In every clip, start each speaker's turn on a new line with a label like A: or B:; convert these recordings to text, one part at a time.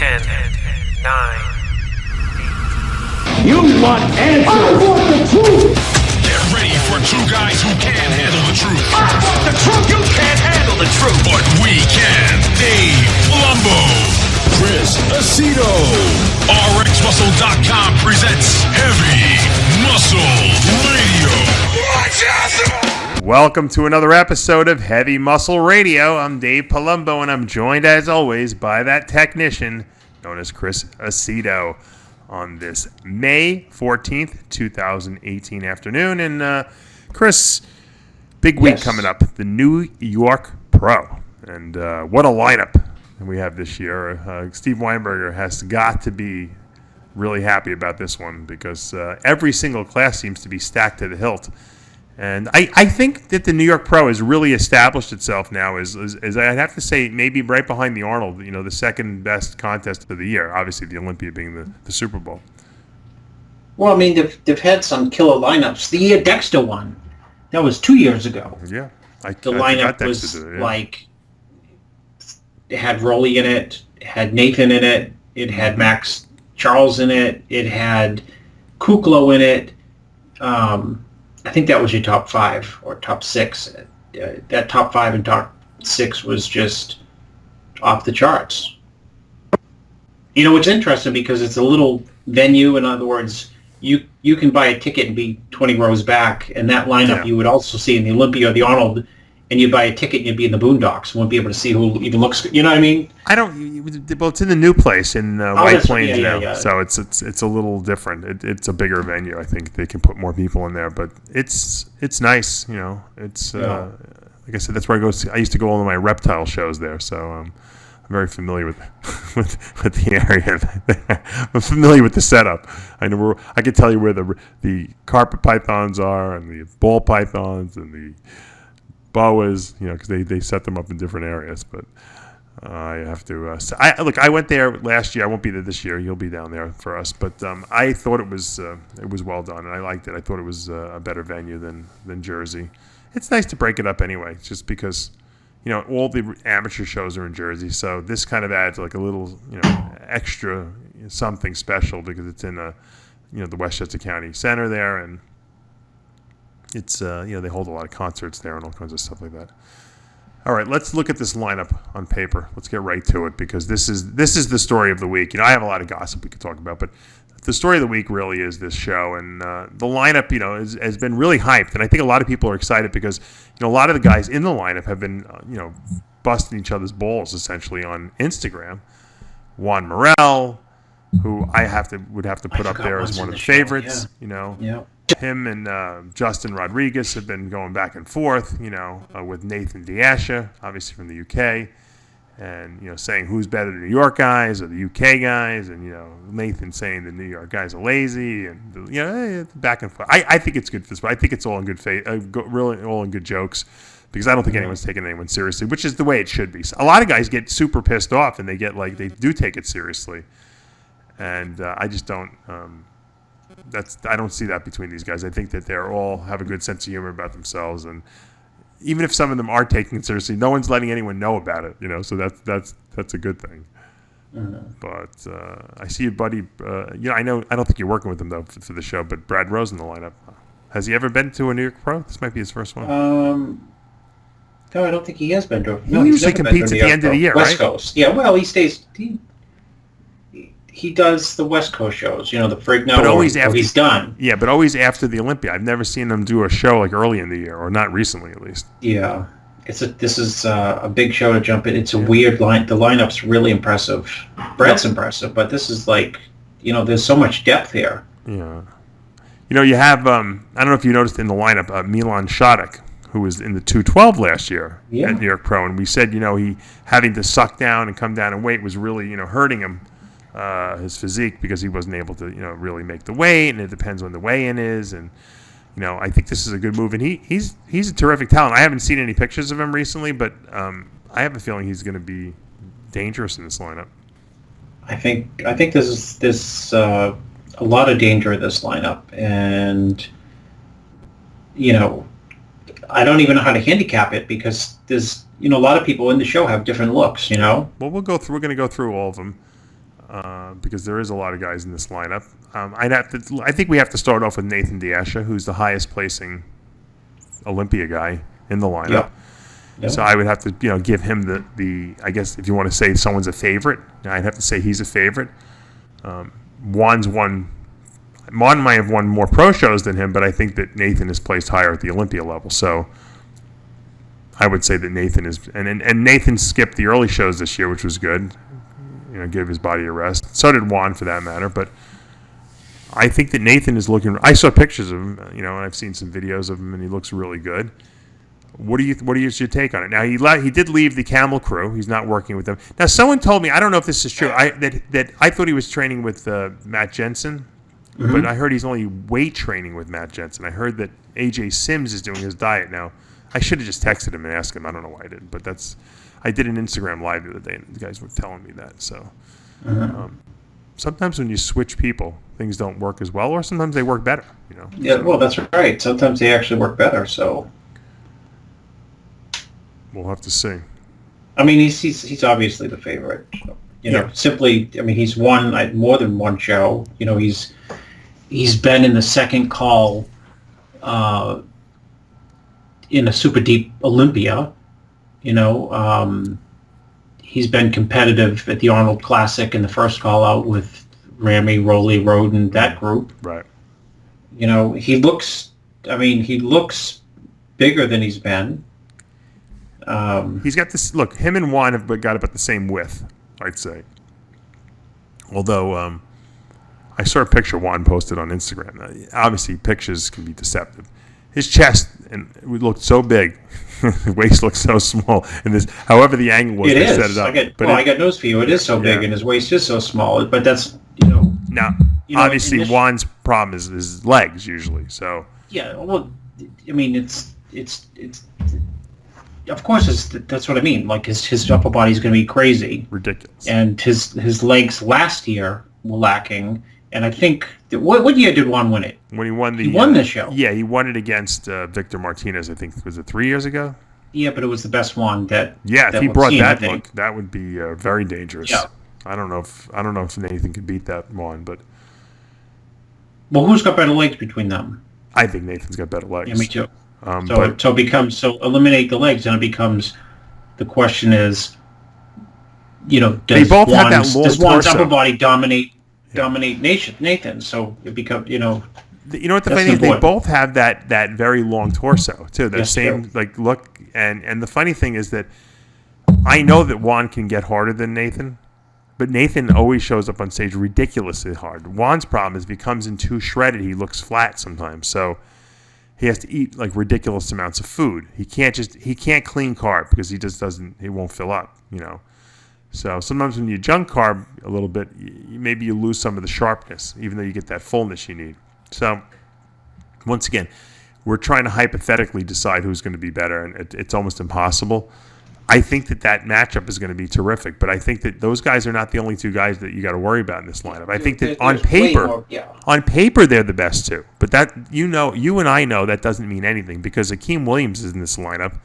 A: 10, 9.
B: You want answers? I want the truth!
C: Get ready for two guys who can't handle the truth.
A: I want the truth! You can't handle the truth!
C: But we can. Dave Palumbo, Chris Aceto. RxMuscle.com presents Heavy Muscle Radio. Watch out!
D: Welcome to another episode of Heavy Muscle Radio. I'm Dave Palumbo, and I'm joined, as always, by that technician known as Chris Aceto on this May 14th, 2018 afternoon. And Chris, big week coming up, the New York Pro. And what a lineup we have this year. Steve Weinberger has got to be really happy about this one because every single class seems to be stacked to the hilt. And I think that the New York Pro has really established itself now as I'd have to say maybe right behind the Arnold, the second best contest of the year. Obviously, the Olympia being the Super Bowl.
E: Well, I mean, they've had some killer lineups. The year Dexter won, that was 2 years ago.
D: Yeah.
E: The lineup was like, it had Rolly in it, it had Nathan in it, it had Max Charles in it, it had Kuklo in it. I think that was your top five or top six. That top five and top six was just off the charts. It's interesting because it's a little venue. In other words, you can buy a ticket and be 20 rows back, and that lineup you would also see in the Olympia or the Arnold, and you buy a ticket and you'd be in the boondocks. You won't be able to see who even looks good. You know what I mean?
D: Well, it's in the new place in White Plains now,
E: yeah.
D: so it's a little different. It's a bigger venue. I think they can put more people in there, but it's nice. It's like I said, that's where I go. I used to go all of my reptile shows there, so I'm very familiar with the area. I'm familiar with the setup. I know I can tell you where the carpet pythons are and the ball pythons and the boas, because they set them up in different areas. But I have to. I went there last year. I won't be there this year. You'll be down there for us. But I thought it was well done, and I liked it. I thought it was a better venue than Jersey. It's nice to break it up anyway, just because all the amateur shows are in Jersey. So this kind of adds like a little extra something special because it's in the Westchester County Center there, and it's they hold a lot of concerts there and all kinds of stuff like that. All right, let's look at this lineup on paper. Let's get right to it because this is the story of the week. I have a lot of gossip we could talk about, but the story of the week really is this show, and the lineup has been really hyped, and I think a lot of people are excited because a lot of the guys in the lineup have been busting each other's balls essentially on Instagram. Juan Morel, who would have to put up there as one of the favorites.
E: Yeah.
D: Him and Justin Rodriguez have been going back and forth, with Nathan De Asha, obviously from the UK, and, saying who's better, the New York guys or the UK guys, and, Nathan saying the New York guys are lazy, and, back and forth. I think it's good for this, but I think it's all in good faith, really all in good jokes, because I don't think anyone's taking anyone seriously, which is the way it should be. A lot of guys get super pissed off, and they do take it seriously, and I just don't... I don't see that between these guys. I think that they all have a good sense of humor about themselves, and even if some of them are taking it seriously, no one's letting anyone know about it. So that's a good thing. Mm-hmm. But I see your buddy. I don't think you're working with him though for the show. But Brad Rose in the lineup. Has he ever been to a New York Pro? This might be his first one.
E: No, I don't think he has been to.
D: No, he usually competes at the end of the year,
E: West
D: right?
E: Coast. Yeah, well, he stays. He does the West Coast shows, the Frigno,
D: but always after
E: he's done.
D: Yeah, but always after the Olympia. I've never seen them do a show like early in the year, or not recently at least.
E: Yeah, this is a big show to jump in. It's a weird line. The lineup's really impressive. Brad's impressive, but this is like, there's so much depth here.
D: Yeah. You have, I don't know if you noticed in the lineup, Milan Shadik, who was in the 212 last year at New York Pro, and we said, he having to suck down and come down in weight was really, hurting him. His physique because he wasn't able to really make the weight, and it depends when the weigh-in is, and I think this is a good move, and he's a terrific talent. I haven't seen any pictures of him recently, but I have a feeling he's going to be dangerous in this lineup.
E: I think there's a lot of danger in this lineup, and I don't even know how to handicap it because there's a lot of people in the show have different looks.
D: Well, we're going to go through all of them. because there is a lot of guys in this lineup. I think we have to start off with Nathan De Asha, who's the highest placing Olympia guy in the lineup.
E: Yeah. Yep.
D: So I would have to, give him the. I guess if you want to say someone's a favorite, I'd have to say he's a favorite. Juan might have won more pro shows than him, but I think that Nathan is placed higher at the Olympia level. So I would say that Nathan is, and Nathan skipped the early shows this year, which was good. Gave his body a rest. So did Juan, for that matter. But I think that Nathan is looking. I saw pictures of him, and I've seen some videos of him, and he looks really good. What is your take on it? Now he did leave the Camel crew. He's not working with them. Now someone told me, I don't know if this is true. That I thought he was training with Matt Jensen, but I heard he's only weight training with Matt Jensen. I heard that AJ Sims is doing his diet now. I should have just texted him and asked him. I don't know why I didn't, but I did an Instagram live the other day, and the guys were telling me that. So sometimes when you switch people, things don't work as well, or sometimes they work better.
E: Yeah, well, that's right. Sometimes they actually work better. So.
D: We'll have to see.
E: I mean, he's obviously the favorite. Simply, I mean, he's won more than one show. He's been in the second call in a super deep Olympia. He's been competitive at the Arnold Classic in the first call out with Ramy, Rowley, Roden, that group.
D: Right.
E: He looks bigger than he's been.
D: He's got this look. Him and Juan have got about the same width, I'd say. Although I saw a picture Juan posted on Instagram. Obviously, pictures can be deceptive. His chest it looked so big, the waist looked so small, and however the angle was, they set it up.
E: I got news for you. It is so big, and his waist is so small. But that's
D: Now, obviously, Juan's problem is his legs usually. So
E: yeah, well, I mean, it's. Of course, that's what I mean. Like his upper body's going to be crazy,
D: ridiculous,
E: and his legs last year were lacking. And I think what year did Juan win it?
D: When he won
E: the show.
D: Yeah, he won it against Victor Martinez. I think was it 3 years ago.
E: Yeah, but it was the best one that.
D: Yeah, if he brought that look, that would be very dangerous.
E: Yeah.
D: I don't know if Nathan could beat that one, but.
E: Well, who's got better legs between them?
D: I think Nathan's got better legs.
E: Yeah, me too. So eliminate the legs, and it becomes the question is,
D: they both have that long
E: does Juan's
D: torso.
E: upper body dominate Nathan? So it becomes
D: what the funny thing is, they both have that very long torso too. The same look, and the funny thing is that I know that Juan can get harder than Nathan, but Nathan always shows up on stage ridiculously hard. Juan's problem is if he comes in too shredded, he looks flat sometimes. So. He has to eat ridiculous amounts of food. He can't clean carb because he won't fill up, So sometimes when you junk carb a little bit, maybe you lose some of the sharpness, even though you get that fullness you need. So once again, we're trying to hypothetically decide who's going to be better, and it's almost impossible. I think that matchup is going to be terrific, but I think that those guys are not the only two guys that you got to worry about in this lineup. I think that on paper they're the best two, but that you and I know that doesn't mean anything because Akim Williams is in this lineup,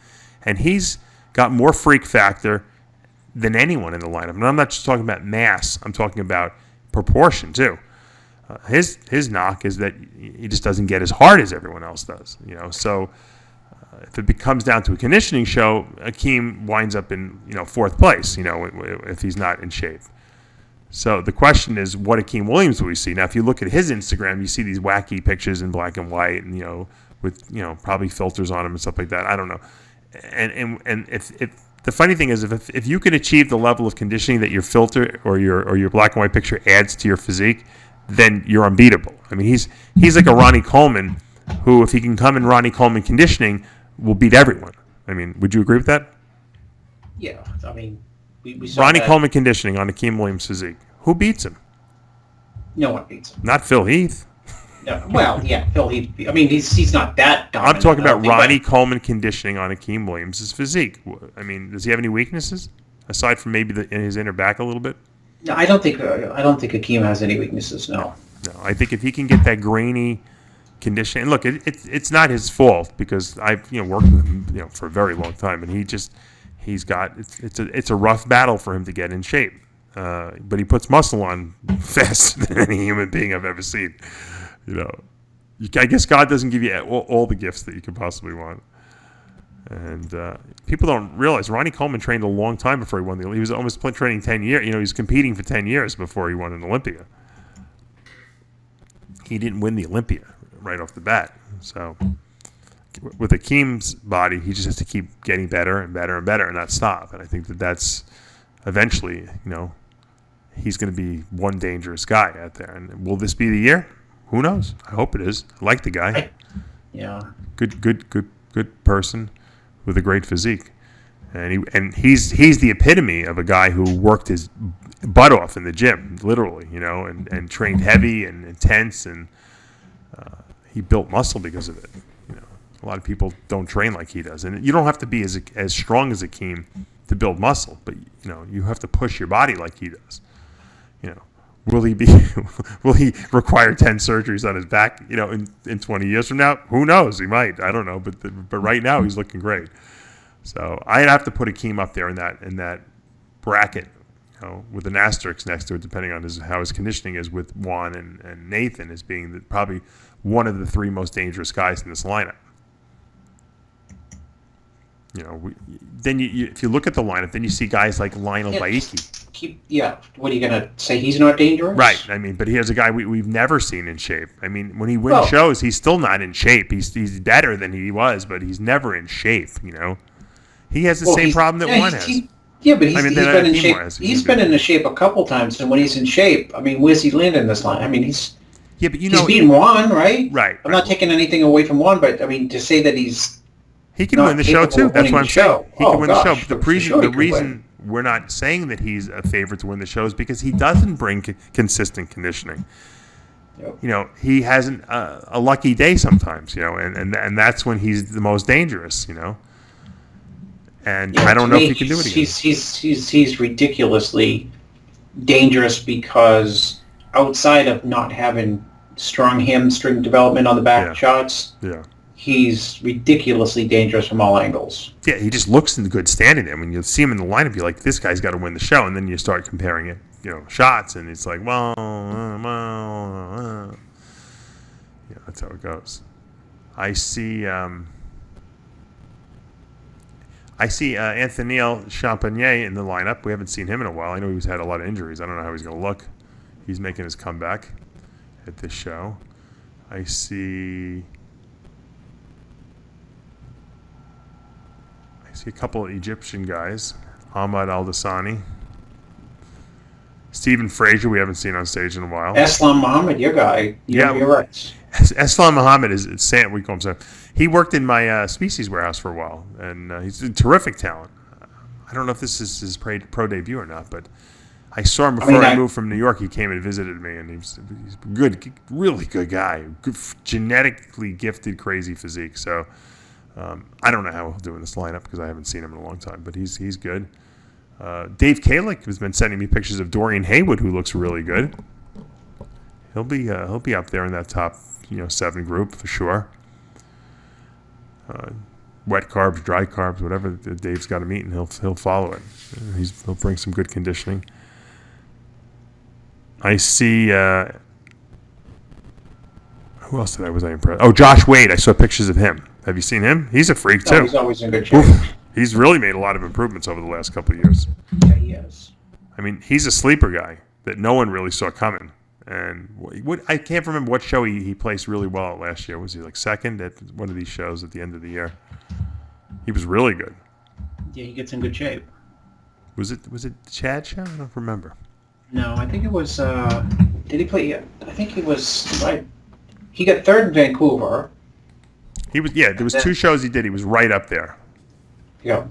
D: and he's got more freak factor than anyone in the lineup. And I'm not just talking about mass; I'm talking about proportion too. His knock is that he just doesn't get as hard as everyone else does, So. If it comes down to a conditioning show, Akim winds up in fourth place. If he's not in shape. So the question is, what Akim Williams will we see? Now, if you look at his Instagram, you see these wacky pictures in black and white, and with probably filters on them and stuff like that. I don't know. And if the funny thing is, if you can achieve the level of conditioning that your filter or your black and white picture adds to your physique, then you're unbeatable. I mean, he's like a Ronnie Coleman, who, if he can come in Ronnie Coleman conditioning, will beat everyone. I mean, would you agree with that?
E: Yeah, I mean, we saw
D: Ronnie Coleman conditioning on Akim Williams' physique. Who beats him?
E: No one beats him.
D: Not Phil Heath.
E: No, well, yeah, Phil Heath. I mean, he's not that dominant.
D: I'm talking about Ronnie Coleman conditioning on Akim Williams' physique. I mean, does he have any weaknesses aside from maybe in his inner back a little bit?
E: No, I don't think Akim has any weaknesses. No.
D: No, I think if he can get that grainy conditioning, and look, it's not his fault because I've worked with him for a very long time, and it's a rough battle for him to get in shape. but he puts muscle on faster than any human being I've ever seen. You know, I guess God doesn't give you all the gifts that you could possibly want. And people don't realize Ronnie Coleman trained a long time before he won the Olympics. He was almost training 10 years. You know, he was competing for 10 years before he won an Olympia. He didn't win the Olympia right off the bat. So with Akim's body, he just has to keep getting better and better and better and not stop. And I think that's eventually, you know, he's going to be one dangerous guy out there. And will this be the year? Who knows? I hope it is. I like the guy. Good person with a great physique, and he's the epitome of a guy who worked his butt off in the gym, literally, you know, and trained heavy and intense, and he built muscle because of it. You know, a lot of people don't train like he does, and you don't have to be as strong as Akim to build muscle, but you know, you have to push your body like he does. You know, will he require 10 surgeries on his back, you know, in 20 years from now? Who knows? He might. I don't know. But right now he's looking great. So I'd have to put Akim up there in that bracket, you know, with an asterisk next to it, depending on how his conditioning is, with Juan and Nathan as being probably one of the 3 most dangerous guys in this lineup. You know, then if you look at the lineup, then you see guys like Lionel Baiki.
E: What are you going to say? He's not dangerous?
D: Right. I mean, but here's a guy we've never seen in shape. I mean, when he wins shows, he's still not in shape. He's better than he was, but he's never in shape, you know. He has the same problem that Juan has.
E: But he's been in shape. He's been in the shape a couple times, and when he's in shape, I mean, where's he land in this line? I mean, he's beaten Juan, right?
D: Right.
E: I'm not taking anything away from Juan, but I mean, to say that
D: he can win the show too. That's what I'm saying. He can win the show. But the reason we're not saying that he's a favorite to win the show is because he doesn't bring consistent conditioning. Yep. You know, he hasn't a lucky day sometimes. You know, and that's when he's the most dangerous. You know, and I don't know if he can do it again.
E: He's ridiculously dangerous because outside of not having strong hamstring development on the back shots.
D: Yeah.
E: He's ridiculously dangerous from all angles.
D: Yeah, he just looks good standing there. When you see him in the lineup, you're like, this guy's got to win the show. And then you start comparing it, you know, shots, and it's like, yeah, that's how it goes. I see Anthony Champagny in the lineup. We haven't seen him in a while. I know he's had a lot of injuries. I don't know how he's going to look. He's making his comeback at this show. I see a couple of Egyptian guys. Ahmad Al-Dassani. Stephen Frazier, we haven't seen on stage in a while.
E: Aslam Muhammad, your guy. You're right.
D: Aslam Muhammad is Sam. We call him Sam. He worked in my species warehouse for a while, and he's a terrific talent. I don't know if this is his pro debut or not, but I saw him before I moved from New York. He came and visited me, and he's good, really good guy. Good, genetically gifted, crazy physique. So I don't know how he'll do in this lineup because I haven't seen him in a long time, but he's good. Dave Kalick has been sending me pictures of Dorian Haywood, who looks really good. He'll be up there in that top 7 group for sure. Wet carbs, dry carbs, whatever Dave's got him eating, he'll follow it. He'll bring some good conditioning. I see. Who else was I impressed? Oh, Josh Wade. I saw pictures of him. Have you seen him? He's a freak too.
E: He's always in good shape.
D: He's really made a lot of improvements over the last couple of years.
E: Yeah, he has.
D: I mean, he's a sleeper guy that no one really saw coming. And I can't remember what show he placed really well at last year. Was he like second at one of these shows at the end of the year? He was really good.
E: Yeah, he gets in good shape.
D: Was it the Chad show? I don't remember.
E: No, I think it was. Did he play? I think he was right. He got third in Vancouver.
D: He was. Yeah, there was 2 shows he did. He was right up there.
E: Yeah.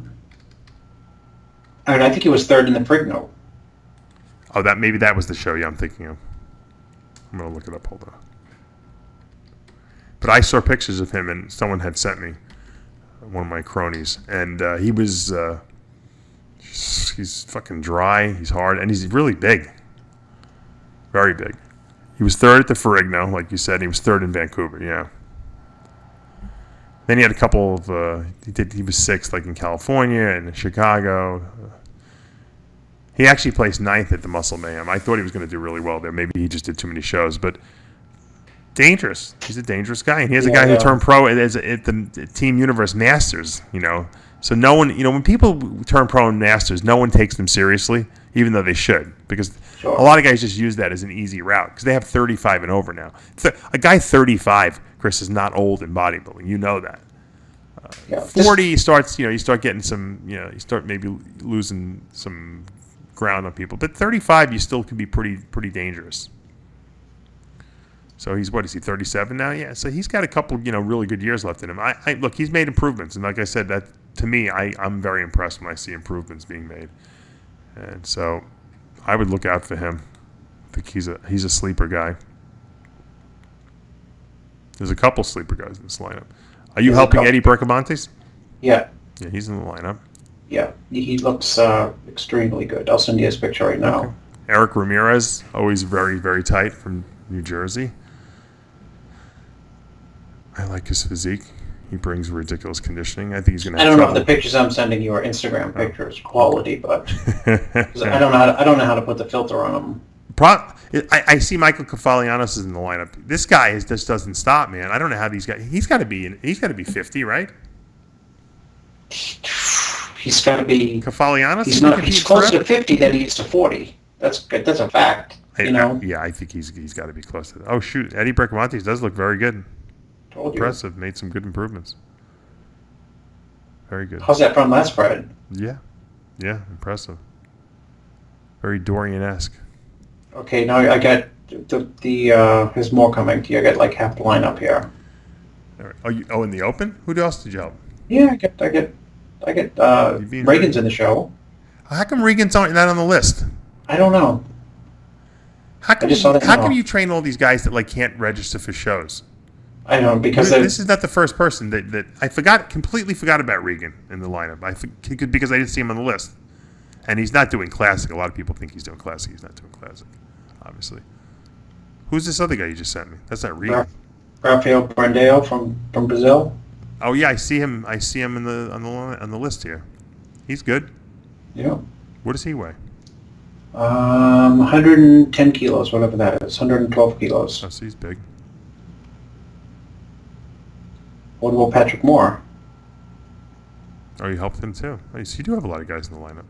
E: And I think he was third in the Prigno.
D: Oh, maybe that was the show. Yeah, I'm thinking of. I'm gonna look it up. Hold on. But I saw pictures of him, and someone had sent me, one of my cronies, and he was. He's fucking dry. He's hard, and he's really big. Very big. He was third at the Ferrigno, like you said. And he was third in Vancouver. Yeah. Then he had a couple of. He was 6th, like in California and in Chicago. He actually placed 9th at the Muscle Mayhem. I thought he was going to do really well there. Maybe he just did too many shows, but dangerous. He's a dangerous guy, and he has a guy who turned pro at the Team Universe Masters. So no one, when people turn pro in Masters, no one takes them seriously, even though they should, because a lot of guys just use that as an easy route because they have 35 and over now. A guy 35, Chris, is not old in bodybuilding. You know that. 40 you start getting some, you start maybe losing some ground on people, but 35 you still can be pretty dangerous. So what is he, 37 now? Yeah, so he's got a couple really good years left in him. I look, he's made improvements, and like I said, that to me, I'm very impressed when I see improvements being made, and so I would look out for him. I think he's a sleeper guy. There's a couple sleeper guys in this lineup. Are you helping Eddie Bergamontes?
E: Yeah.
D: Yeah, he's in the lineup.
E: Yeah, he looks extremely good. I'll send you his picture right now.
D: Okay. Eric Ramirez, always very, very tight from New Jersey. I like his physique. He brings ridiculous conditioning. I think he's going to have trouble.
E: I don't know if the pictures I'm sending you are Instagram pictures, quality, but I don't know how to put the filter on them.
D: I see Michael Kefalianos is in the lineup. This guy just doesn't stop, man. I don't know how these guys. He's got to be 50, right?
E: He's got to be.
D: Kefalianos.
E: He's closer to 50 than he is to 40. That's a fact.
D: Yeah, I think he's got to be close to that. Oh shoot, Eddie Bergamontes does look very good.
E: Told you.
D: Impressive. Made some good improvements. Very good.
E: How's that from last spread?
D: Yeah, impressive. Very Dorian-esque.
E: Okay, now I got there's more coming to you. I got like half the lineup here.
D: All right. In the open? Who else did you help?
E: Yeah, I get Regan's in the show.
D: How come Regan's not on the list?
E: I don't know.
D: How come you train all these guys that can't register for shows?
E: I don't know, because
D: this is not the first person that I completely forgot about Regan in the lineup. Because I didn't see him on the list. And he's not doing classic. A lot of people think he's doing classic. He's not doing classic, obviously. Who's this other guy you just sent me? That's not Regan.
E: Rafael Brandeo from Brazil.
D: Oh yeah, I see him on the list here. He's good.
E: Yeah.
D: What does he weigh?
E: 110 kilos, whatever that is. 112 kilos.
D: Oh, so he's big.
E: What about Patrick Moore?
D: Oh, you helped him too. Oh, so you do have a lot of guys in the lineup.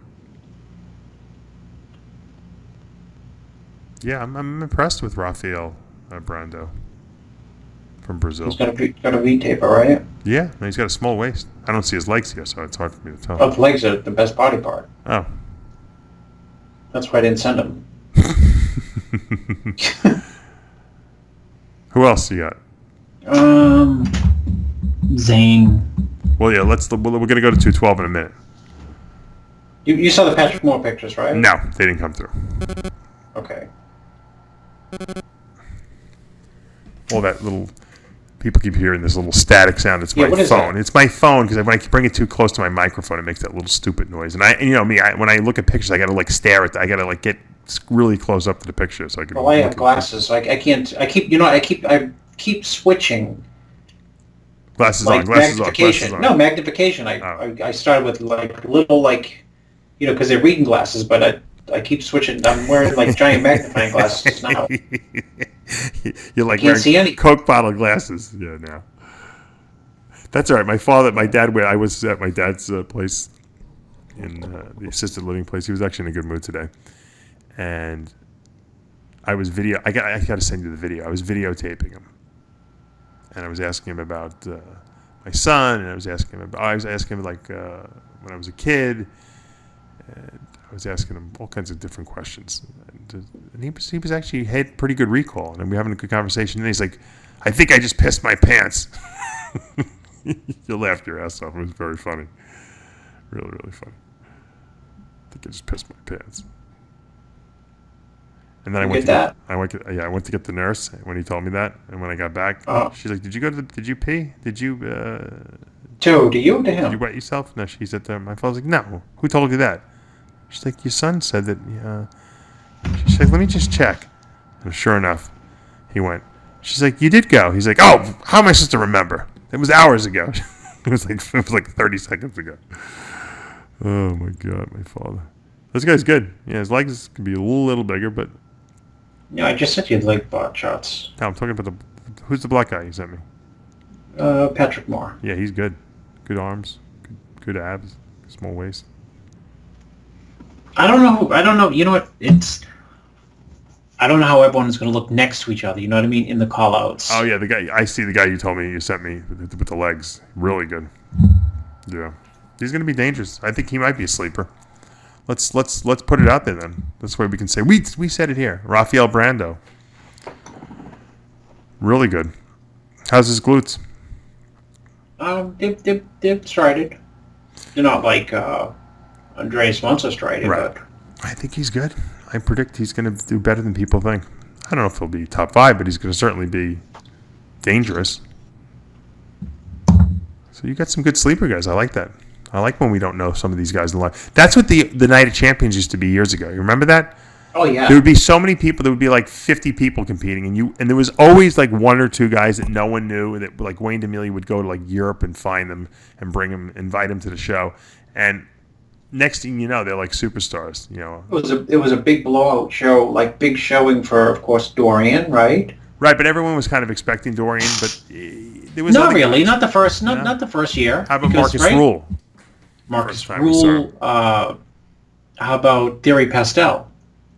D: Yeah, I'm impressed with Rafael Brando from Brazil.
E: He's got a V-taper, right?
D: Yeah, and he's got a small waist. I don't see his legs here, so it's hard for me to tell.
E: Oh, the legs are the best body part.
D: Oh.
E: That's why I didn't send him.
D: Who else you got?
E: Zane.
D: Well, yeah, we're going to go to 212 in a minute.
E: You saw the Patrick Moore pictures, right?
D: No, they didn't come through.
E: Okay.
D: All that little... People keep hearing this little static sound. It's my phone. It's my phone because when I bring it too close to my microphone, it makes that little stupid noise. And when I look at pictures, I got to stare at. I got to get really close up to the picture so I can.
E: Well, I have glasses, so I can't. I keep switching.
D: Glasses on. Glasses
E: magnification.
D: On.
E: No magnification. I started with little because they're reading glasses, but I keep switching. I'm wearing giant magnifying glasses now.
D: You're wearing Coke bottle glasses. Yeah, now. That's all right. My dad, I was at my dad's place in the assisted living place. He was actually in a good mood today. And I got to send you the video. I was videotaping him. And I was asking him about my son, and I was asking him when I was a kid. And I was asking him all kinds of different questions, and he was actually had pretty good recall, and we were having a good conversation. And he's like, "I think I just pissed my pants." You laughed your ass off. It was very funny, really, really funny. I think I just pissed my pants. And then I went to get the nurse when he told me that, and when I got back, she's like, "Did you pee? Did you?"
E: To you? To him?
D: Did you wet yourself? No, she said to my father, like, "No, who told you that?" She's like, "Your son said that." She's like, "Let me just check." And sure enough, he went. She's like, "You did go." He's like, "Oh, how am I supposed to remember? It was hours ago." It was like 30 seconds ago. Oh my God, my father. This guy's good. Yeah, his legs could be a little bigger, but...
E: Yeah, I just sent you the leg bot shots.
D: No, I'm talking about who's the black guy you sent me?
E: Patrick Moore.
D: Yeah, he's good. Good arms, good abs, small waist.
E: I don't know. You know what? I don't know how everyone's going to look next to each other. You know what I mean? In the call-outs.
D: Oh yeah, the guy. I see the guy you told me you sent me with the legs. Really good. Yeah, he's going to be dangerous. I think he might be a sleeper. Let's put it out there then. This way we can say we said it here. Rafael Brando. Really good. How's his glutes?
E: They're striated. They're not like Andreas Monza striated,
D: right.
E: but
D: I think he's good. I predict he's going to do better than people think. I don't know if he'll be top 5, but he's going to certainly be dangerous. So you got some good sleeper guys. I like that. I like when we don't know some of these guys in life. That's what the Night of Champions used to be years ago. You remember that?
E: Oh yeah.
D: There would be so many people. There would be like 50 people competing, and there was always like 1 or 2 guys that no one knew. That like Wayne DeMille would go to like Europe and find them and bring them, invite them to the show, and next thing you know, they're like superstars. You know,
E: it was a big blowout show, like big showing for, of course, Dorian, right?
D: Right, but everyone was kind of expecting Dorian, but there was
E: not really,
D: guys.
E: not the first year.
D: How about Marcus Rule?
E: Marcus Rule. How about Thierry Pastel?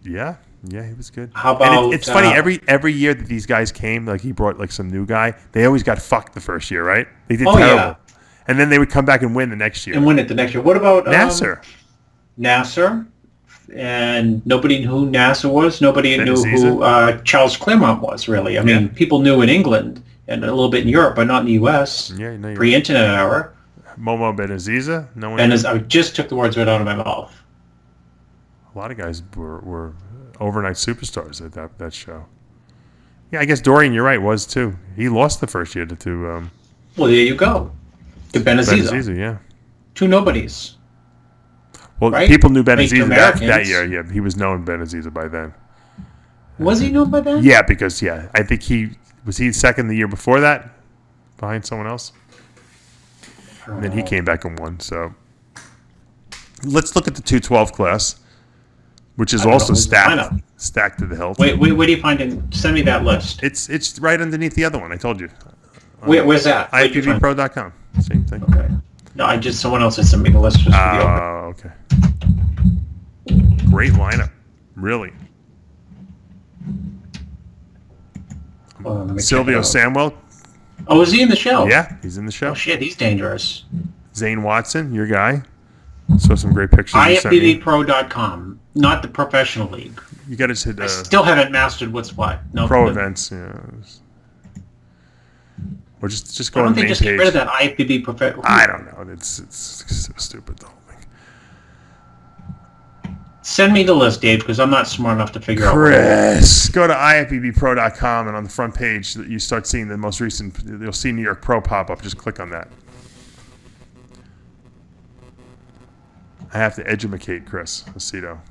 D: Yeah, he was good.
E: How about?
D: And it's funny every year that these guys came, like he brought like some new guy. They always got fucked the first year, right? They did terrible,
E: yeah.
D: And then they would come back and win the next year.
E: And win it the next year. What about
D: Nasser?
E: Nasser, and nobody knew who Nasser was. Nobody knew who Charles Claremont was. Really, I mean, people knew in England and a little bit in Europe, but not in the U.S.
D: Yeah, no,
E: pre-internet era.
D: Momo Benaziza, no one.
E: I just took the words right out of my mouth.
D: A lot of guys were overnight superstars at that show. Yeah, I guess Dorian, you're right, was too. He lost the first year to
E: well, there you go. To
D: Benaziza, yeah.
E: 2 nobodies.
D: Well,
E: right?
D: people knew Benaziza that year. Yeah, he was known Benaziza by then.
E: Was he known by then?
D: Yeah, because I think he second the year before that, behind someone else. And then he came back and won. So let's look at the 212 class, which is also stacked to the hilt.
E: Wait, where do you find it? Send me that list.
D: It's right underneath the other one. I told you.
E: Where's that?
D: IFBBpro.com. Same thing.
E: Okay. No, someone else had sent me the list. Just
D: okay. Great lineup, really. Silvio Samwell.
E: Oh, is he in the show?
D: Yeah, he's in the show.
E: Oh shit, he's dangerous.
D: Zane Watson, your guy. Saw some great pictures.
E: IFBBpro.com, not the professional league.
D: You got to hit.
E: I still haven't mastered what's what. No,
D: pro events, yeah. Or just go on the main page.
E: Get rid of that IFBB professional.
D: I don't know. It's so stupid, the whole thing.
E: Send me the list, Dave, because I'm not smart enough to figure out.
D: Chris, go to IFBBpro.com, and on the front page, you start seeing the most recent. You'll see New York Pro pop up. Just click on that. I have to educate Chris Aceto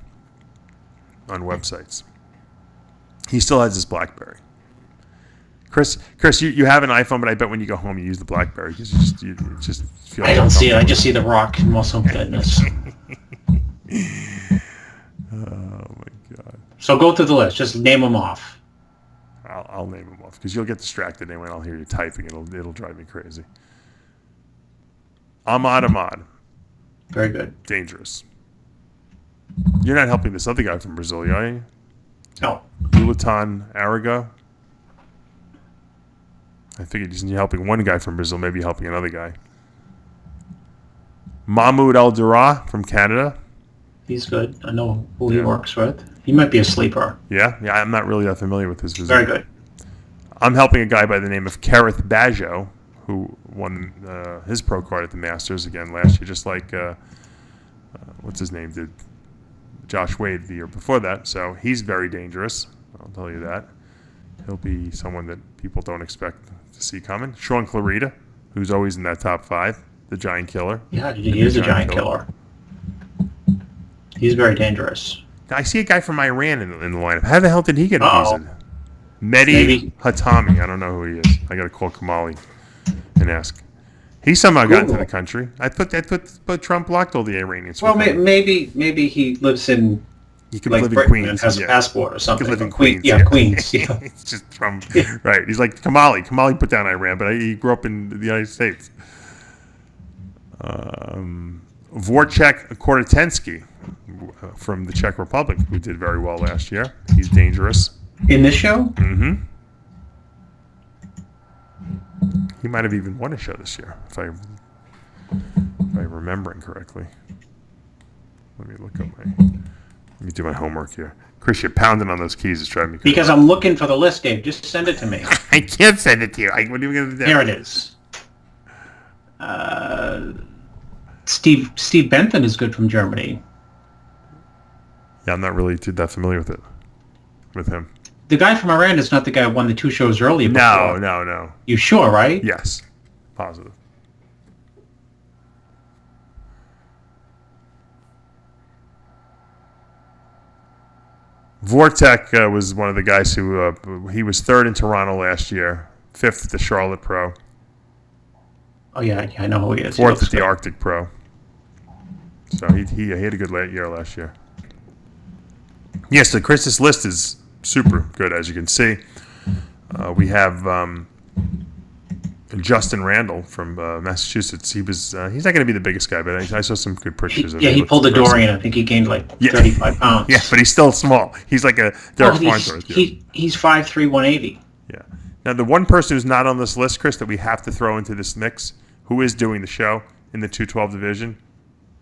D: on websites. He still has his BlackBerry. Chris, you have an iPhone, but I bet when you go home you use the BlackBerry because you just feel.
E: I don't see it. I just see the rock and muscle fitness.
D: Oh my God!
E: So go through the list. Just name them off.
D: I'll name them off because you'll get distracted anyway. I'll hear you typing. It'll drive me crazy. Ahmad.
E: Very good.
D: Dangerous. You're not helping this other guy from Brazil, are you?
E: No.
D: Ulatan Arago. I figured you're helping one guy from Brazil, maybe you're helping another guy. Mahmoud Al-Dura from Canada.
E: He's good. I know who he works with. He might be a sleeper.
D: Yeah, I'm not really that familiar with his physique.
E: Very good.
D: I'm helping a guy by the name of Kareth Bajo, who won his pro card at the Masters again last year, just like, what's his name, did Josh Wade the year before that. So he's very dangerous, I'll tell you that. He'll be someone that people don't expect to see coming. Sean Clarita, who's always in that top 5, the giant killer.
E: Yeah, he is a giant killer. He's very dangerous.
D: Now, I see a guy from Iran in the lineup. How the hell did he get a visa? Mehdi Hatami. I don't know who he is. I got to call Kamali and ask. He somehow got into the country. But Trump blocked all the Iranians.
E: Well, maybe he lives in.
D: He could
E: like
D: live in
E: Britain
D: Queens
E: and has a passport or something.
D: He could live in Queens.
E: Queens. Yeah.
D: It's just from right. He's like Kamali. Kamali put down Iran, but he grew up in the United States. Vorchek Korotensky from the Czech Republic, who did very well last year. He's dangerous.
E: In this show?
D: Mm-hmm. He might have even won a show this year, if I'm remembering correctly. Let me do my homework here. Chris, you're pounding on those keys. It's driving me crazy.
E: Because I'm looking for the list, Dave. Just send it to me.
D: I can't send it to you. What are you going to do?
E: There it is. Steve Benton is good from Germany.
D: Yeah, I'm not really that familiar with him.
E: The guy from Iran is not the guy who won the 2 shows earlier.
D: No.
E: You sure, right?
D: Yes. Positive. Vortek was one of the guys who he was 3rd in Toronto last year, 5th at the Charlotte Pro.
E: Oh yeah, I know who he is.
D: 4th at the Arctic Pro. So he had a good year last year. Yes, so Chris's list is super good, as you can see. We have Justin Randall from Massachusetts. He's not going to be the biggest guy, but I saw some good pictures.
E: He pulled the Dorian. I think he gained 35 pounds.
D: Yeah, but he's still small. He's like a Derek Farnsworth.
E: He's 5'3", 180.
D: Yeah. Now, the one person who's not on this list, Chris, that we have to throw into this mix, who is doing the show in the 212 division,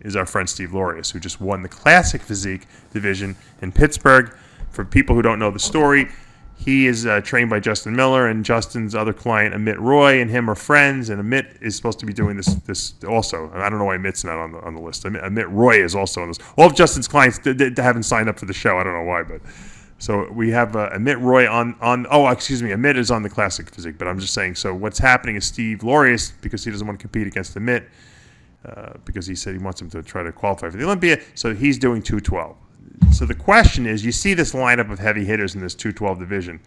D: is our friend Steve Laureus, who just won the Classic Physique division in Pittsburgh. For people who don't know the story, he is trained by Justin Miller, and Justin's other client, Amit Roy, and him are friends, and Amit is supposed to be doing this also. And I don't know why Amit's not on the list. Amit Roy is also on this. All of Justin's clients haven't signed up for the show. I don't know why, but so we have Amit Roy Amit is on the Classic Physique, but I'm just saying, so what's happening is Steve Laureus, because he doesn't want to compete against Amit, because he said he wants him to try to qualify for the Olympia, so he's doing 212. So the question is, you see this lineup of heavy hitters in this 212 division.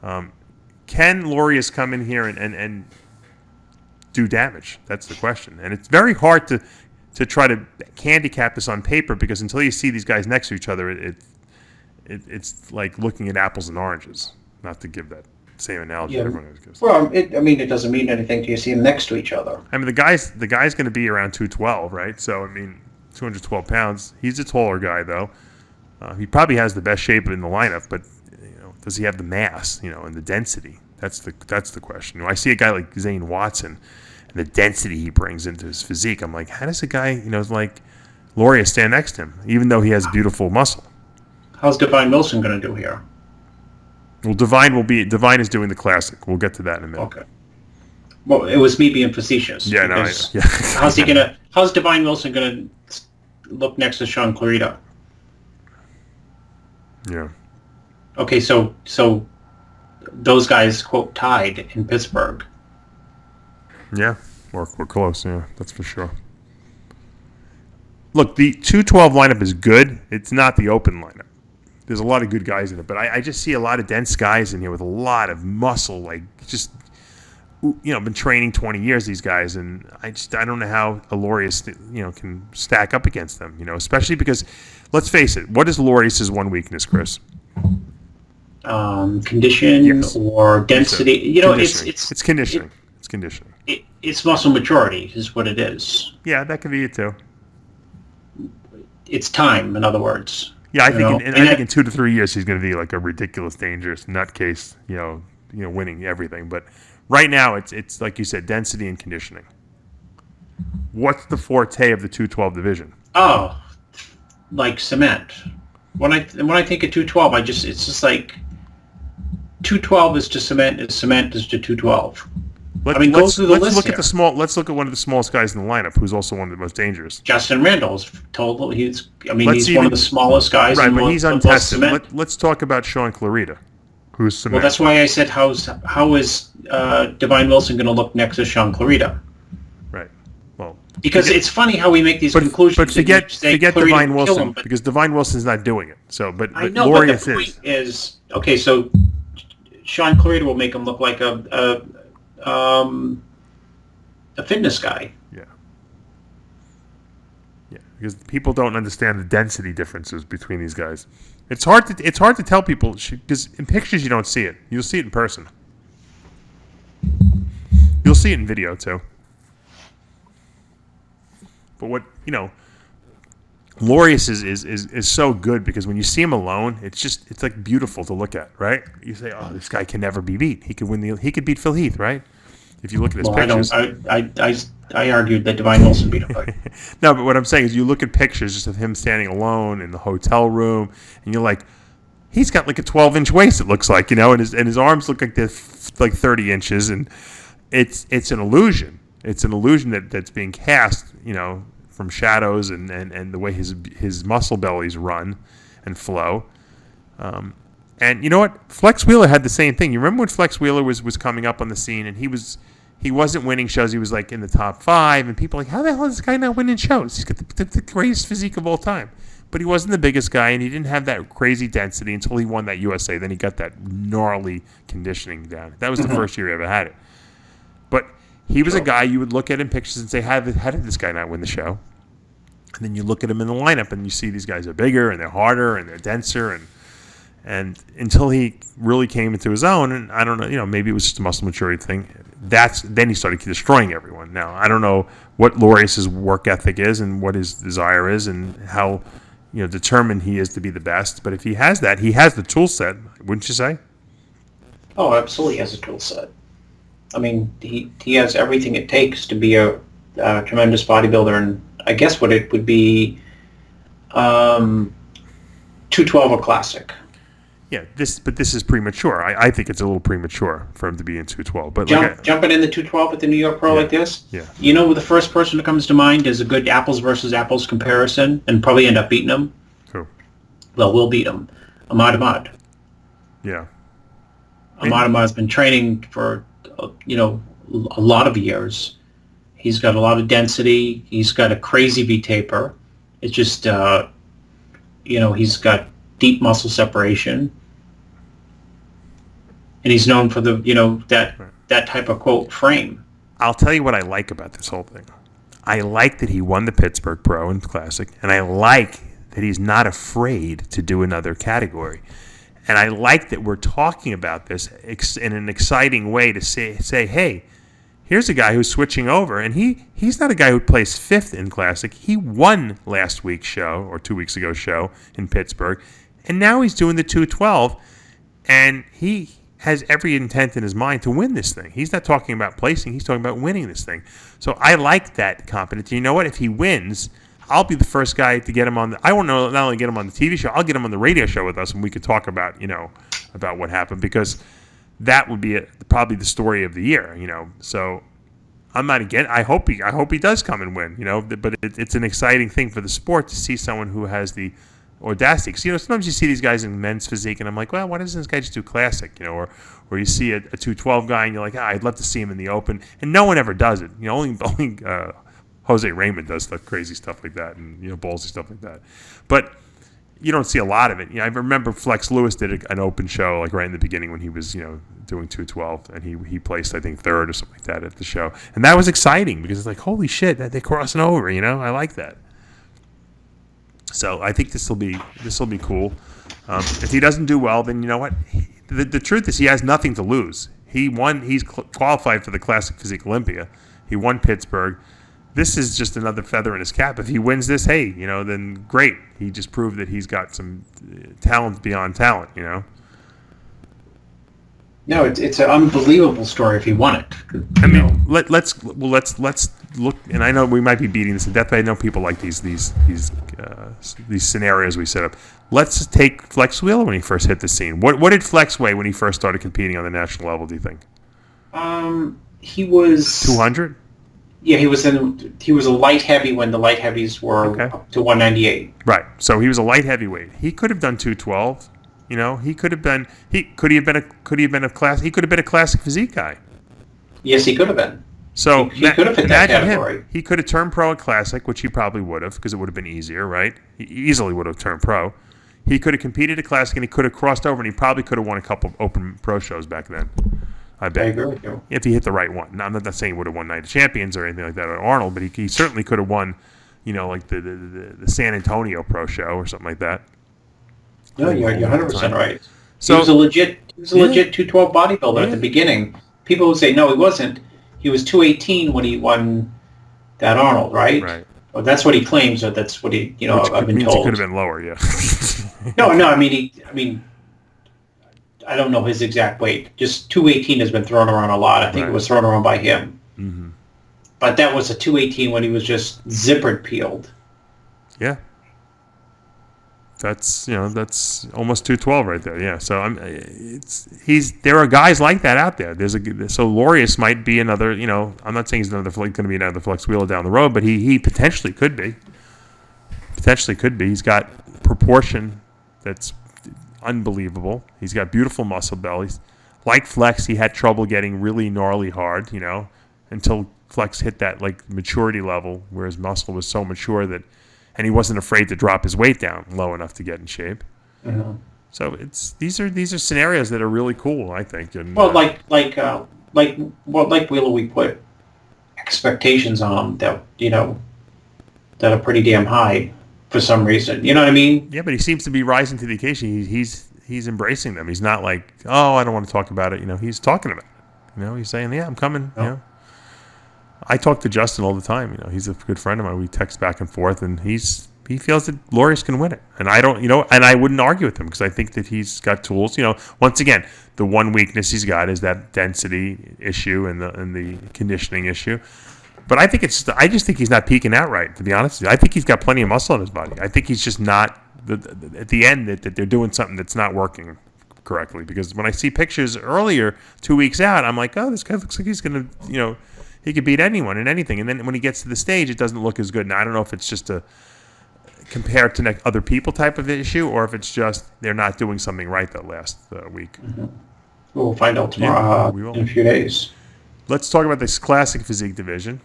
D: Can Laureus come in here and do damage? That's the question. And it's very hard to try to handicap this on paper, because until you see these guys next to each other, it's like looking at apples and oranges, not to give that same analogy everyone always gives.
E: Well, it doesn't mean anything till you see them next to each other.
D: I mean, the guy's going to be around 212, right? So, I mean, 212 pounds. He's a taller guy, though. He probably has the best shape in the lineup, but does he have the mass, and the density? That's the question. When I see a guy like Zane Watson and the density he brings into his physique, I'm like, how does a guy, like Laureus stand next to him, even though he has beautiful muscle?
E: How's Divine Wilson going to do here?
D: Well, Divine is doing the Classic. We'll get to that in a minute.
E: Okay. Well, it was me being facetious.
D: Yeah, no,
E: How's Divine Wilson going to look next to Sean Clarita?
D: Yeah.
E: Okay, so those guys, quote, tied in Pittsburgh.
D: Yeah, we're close, yeah, that's for sure. Look, the 212 lineup is good. It's not the open lineup. There's a lot of good guys in it, but I just see a lot of dense guys in here with a lot of muscle, like just, been training 20 years, these guys, and I don't know how Laureus, can stack up against them, especially because, let's face it, what is Laureus's one weakness, Chris?
E: Condition or density.
D: It's conditioning. It's conditioning.
E: It's muscle maturity is what it is.
D: Yeah, that could be it too.
E: It's time, in other words.
D: Yeah, I think in 2 to 3 years he's going to be like a ridiculous, dangerous nutcase. Winning everything. But right now it's like you said, density and conditioning. What's the forte of the 212 division?
E: Oh, like cement. When I think of 212, it's just like 212 is to cement, and cement is to 212.
D: Let's look at the small. Let's look at one of the smallest guys in the lineup, who's also one of the most dangerous.
E: Justin Randall's total. He's one of the smallest guys.
D: Right, but he's untested. Let's talk about Sean Clarita, who's cement.
E: Well, that's why I said how is Divine Wilson going to look next to Sean Clarita?
D: Right. Well,
E: because it's funny how we make these conclusions.
D: But forget Divine Wilson, because Divine Wilson's not doing it. So, but Laureus
E: but the point is okay. So Sean Clarita will make him look like a fitness guy.
D: Yeah. Yeah, because people don't understand the density differences between these guys. It's hard to tell people because in pictures you don't see it. You'll see it in person. You'll see it in video too. But what Laureus is so good because when you see him alone, it's like beautiful to look at, right? You say, "Oh, this guy can never be beat. He could beat Phil Heath, right?" If you look at his pictures.
E: I argued that Divine Wilson beat him.
D: No, but what I'm saying is you look at pictures just of him standing alone in the hotel room, and you're like, he's got like a 12-inch waist. It looks like, and his arms look like they're like 30 inches, and it's an illusion. It's an illusion that's being cast, from shadows and the way his muscle bellies run and flow. And you know what? Flex Wheeler had the same thing. You remember when Flex Wheeler was coming up on the scene, and he wasn't winning shows. He was like in the top 5, and people were like, how the hell is this guy not winning shows? He's got the greatest physique of all time. But he wasn't the biggest guy, and he didn't have that crazy density until he won that USA. Then he got that gnarly conditioning down. That was the first year he ever had it. But he was a guy you would look at in pictures and say, how did this guy not win the show? And then you look at him in the lineup, and you see these guys are bigger, and they're harder, and they're denser, and until he really came into his own, and I don't know, maybe it was just a muscle maturity thing. Then he started destroying everyone. Now I don't know what Laureus's work ethic is and what his desire is and how determined he is to be the best. But if he has that, he has the tool set, wouldn't you say?
E: Oh, absolutely, he has a tool set. I mean, he has everything it takes to be a tremendous bodybuilder, and I guess what it would be 212 a classic.
D: Yeah, this is premature. I think it's a little premature for him to be in 212. But
E: jumping in the 212 with the New York Pro like this.
D: Yeah.
E: The first person that comes to mind is a good apples versus apples comparison, and probably end up beating him.
D: Who?
E: Well, we'll beat him. Ahmad.
D: Yeah.
E: Ahmad's been training for a lot of years. He's got a lot of density. He's got a crazy V-taper. It's just he's got deep muscle separation, and he's known for the that type of quote frame.
D: I'll tell you what I like about this whole thing. I like that he won the Pittsburgh Pro and Classic, and I like that he's not afraid to do another category. And I like that we're talking about this in an exciting way to say, hey, here's a guy who's switching over, and he's not a guy who plays 5th in Classic. He won last week's show, or 2 weeks ago's show in Pittsburgh, and now he's doing the 212, and he has every intent in his mind to win this thing. He's not talking about placing. He's talking about winning this thing. So I like that confidence. You know what? If he wins, I'll be the first guy to get him on. I won't not only get him on the TV show, I'll get him on the radio show with us, and we could talk about about what happened, because that would be probably the story of the year. So I'm not again. I hope he does come and win. But it's an exciting thing for the sport to see someone who has the audacity. Because sometimes you see these guys in men's physique, and I'm like, well, why doesn't this guy just do Classic? Or you see a 212 guy, and you're like, I'd love to see him in the open, and no one ever does it. Only Jose Raymond does crazy stuff like that, and ballsy stuff like that. But you don't see a lot of it. I remember Flex Lewis did an open show like right in the beginning when he was doing 212, and he placed I think 3rd or something like that at the show, and that was exciting because it's like, holy shit, they're crossing over. I like that. So I think this will be cool. If he doesn't do well, then you know what? The truth is he has nothing to lose. He won. He's qualified for the Classic Physique Olympia. He won Pittsburgh. This is just another feather in his cap. If he wins this, hey, then great. He just proved that he's got some talent beyond talent,
E: No, it's an unbelievable story if he won it.
D: I mean, let's look. And I know we might be beating this to death, but I know people like these scenarios we set up. Let's take Flex Wheeler when he first hit the scene. What did Flex weigh when he first started competing on the national level? Do you think?
E: He was
D: 200.
E: Yeah, he was a light heavy when the light heavies were up to 198.
D: Right. So he was a light heavyweight. He could have done 212. He could have been a classic physique guy.
E: Yes, he could have been.
D: So
E: he could have hit that category.
D: He could have turned pro at Classic, which he probably would have, because it would have been easier, right? He easily would have turned pro. He could have competed at Classic, and he could have crossed over, and he probably could have won a couple of open pro shows back then. I bet.
E: I agree with you.
D: If he hit the right one. Now, I'm not saying he would have won Night of Champions or anything like that, or Arnold, but he certainly could have won, like the San Antonio Pro Show or something like that.
E: No, you're 100% right.
D: So,
E: he was a legit 212 bodybuilder at the beginning. People would say, no, he wasn't. He was 218 when he won that Arnold, right?
D: Right.
E: Well, that's what he claims, or that's what he, I've been told.
D: He could have been lower, yeah.
E: No, I mean, I don't know his exact weight. Just 218 has been thrown around a lot. I think it was thrown around by him. Mm-hmm. But that was a 218 when he was just zippered peeled.
D: Yeah. That's almost 212 right there. Yeah. So there are guys like that out there. So Laureus might be another, I'm not saying he's going to be another flex wheeler down the road, but he potentially could be. He's got proportion that's unbelievable. He's got beautiful muscle bellies. Like Flex, he had trouble getting really gnarly hard, until Flex hit that maturity level where his muscle was so mature and he wasn't afraid to drop his weight down low enough to get in shape. Mm-hmm. So these are scenarios that are really cool, I think. And
E: like Wheeler, we put expectations on that that are pretty damn high for some reason. You know what I mean?
D: Yeah, but he seems to be rising to the occasion. He's embracing them. He's not like, I don't want to talk about it. He's talking about it. He's saying, yeah, I'm coming.
E: Oh.
D: I talk to Justin all the time. He's a good friend of mine. We text back and forth, and he feels that Laureus can win it. And I don't, and I wouldn't argue with him because I think that he's got tools. Once again, the one weakness he's got is that density issue and the conditioning issue. But I just think he's not peaking out right, to be honest with you. I think he's got plenty of muscle in his body. I think he's just not, at the end, that they're doing something that's not working correctly. Because when I see pictures earlier, 2 weeks out, I'm like, this guy looks like he's going to, he could beat anyone and anything. And then when he gets to the stage, it doesn't look as good. Now, I don't know if it's just a compared to other people type of issue or if it's just they're not doing something right that last week.
E: Mm-hmm. We'll find out tomorrow in a few days.
D: Let's talk about this classic physique division.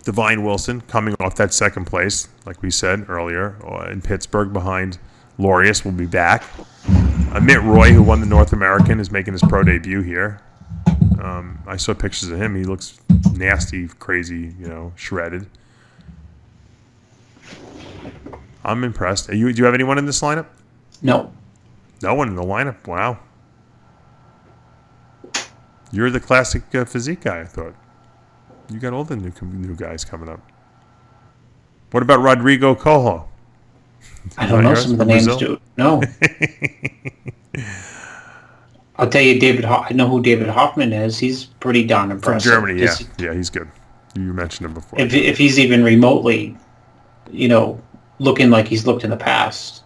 D: Divine Wilson coming off that second place, like we said earlier, in Pittsburgh behind Laureus will be back. Amit Roy, who won the North American, is making his pro debut here. I saw pictures of him. He looks nasty, crazy, shredded. I'm impressed. Do you have anyone in this lineup?
E: No.
D: No one in the lineup? Wow. You're the classic physique guy, I thought. You got all the new guys coming up. What about Rodrigo Cojo?
E: I don't know some of the names, dude. No. I'll tell you, I know who David Hoffman is. He's pretty darn impressive.
D: From Germany, yeah. Yeah, he's good. You mentioned him before.
E: If he's even remotely, looking like he's looked in the past.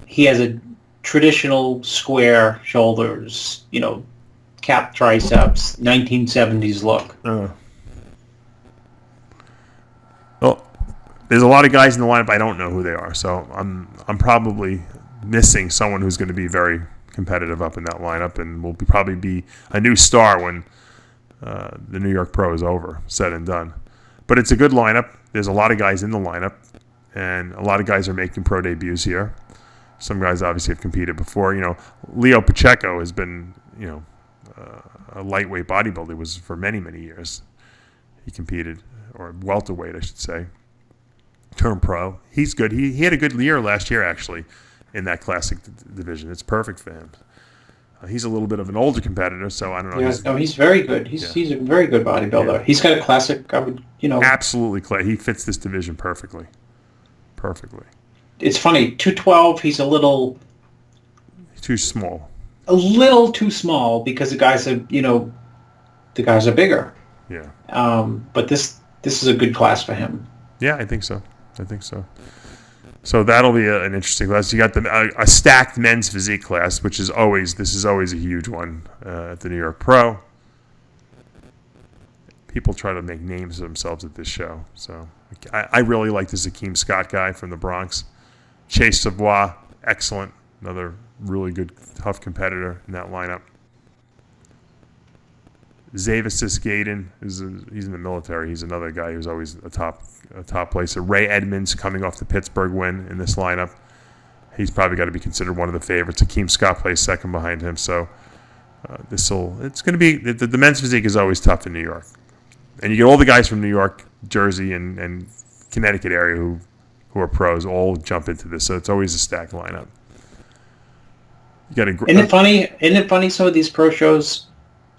E: He has a traditional square shoulders, cap triceps, 1970s look.
D: Well, there's a lot of guys in the lineup I don't know who they are, so I'm probably missing someone who's going to be very competitive up in that lineup, and will probably be a new star when the New York Pro is over, said and done. But it's a good lineup. There's a lot of guys in the lineup, and a lot of guys are making pro debuts here. Some guys obviously have competed before. Leo Pacheco has been, a lightweight bodybuilder. Was for many, many years. He competed, or welterweight, I should say. Turned pro. He's good. He had a good year last year, actually, in that classic division. It's perfect for him. He's a little bit of an older competitor, so I don't know.
E: Yeah, he's very good. He's a very good bodybuilder. Yeah. He's got a classic,
D: Absolutely, Clay. He fits this division perfectly. Perfectly.
E: It's funny, 212, he's a little...
D: Too small.
E: A little too small because the guys are bigger.
D: Yeah.
E: But this is a good class for him.
D: Yeah, I think so. So that'll be an interesting class. You got a stacked men's physique class, which is always a huge one at the New York Pro. People try to make names of themselves at this show. So I really like this Akim Scott guy from the Bronx. Chase Savoy, excellent. Another really good, tough competitor in that lineup. Zavis Gaydon, he's in the military. He's another guy who's always a top placer. Ray Edmonds coming off the Pittsburgh win in this lineup. He's probably got to be considered one of the favorites. Akim Scott plays second behind him. So It's going to be the men's physique is always tough in New York, and you get all the guys from New York, Jersey, and Connecticut area who are pros all jump into this. So it's always a stacked lineup. You got
E: Isn't it funny? Isn't it funny? Some of these pro shows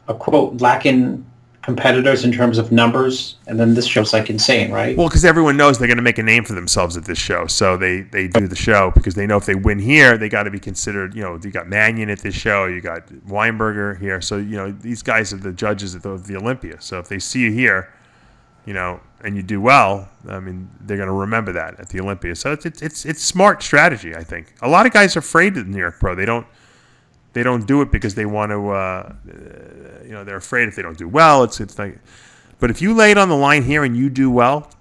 E: are quote lacking competitors in terms of numbers, and then this show's like insane, right?
D: Well, because everyone knows they're going to make a name for themselves at this show, so they do the show because they know if they win here, they got to be considered. You know, you got Mannion at this show, you got Weinberger here, so you know these guys are the judges at the Olympia. So if they see you here, you know, and you do well, I mean, they're going to remember that at the Olympia. So it's smart strategy, I think. A lot of guys are afraid of the New York Pro. They don't do it because they want to, you know, they're afraid if they don't do well. It's like, but if you lay it on the line here and you do well,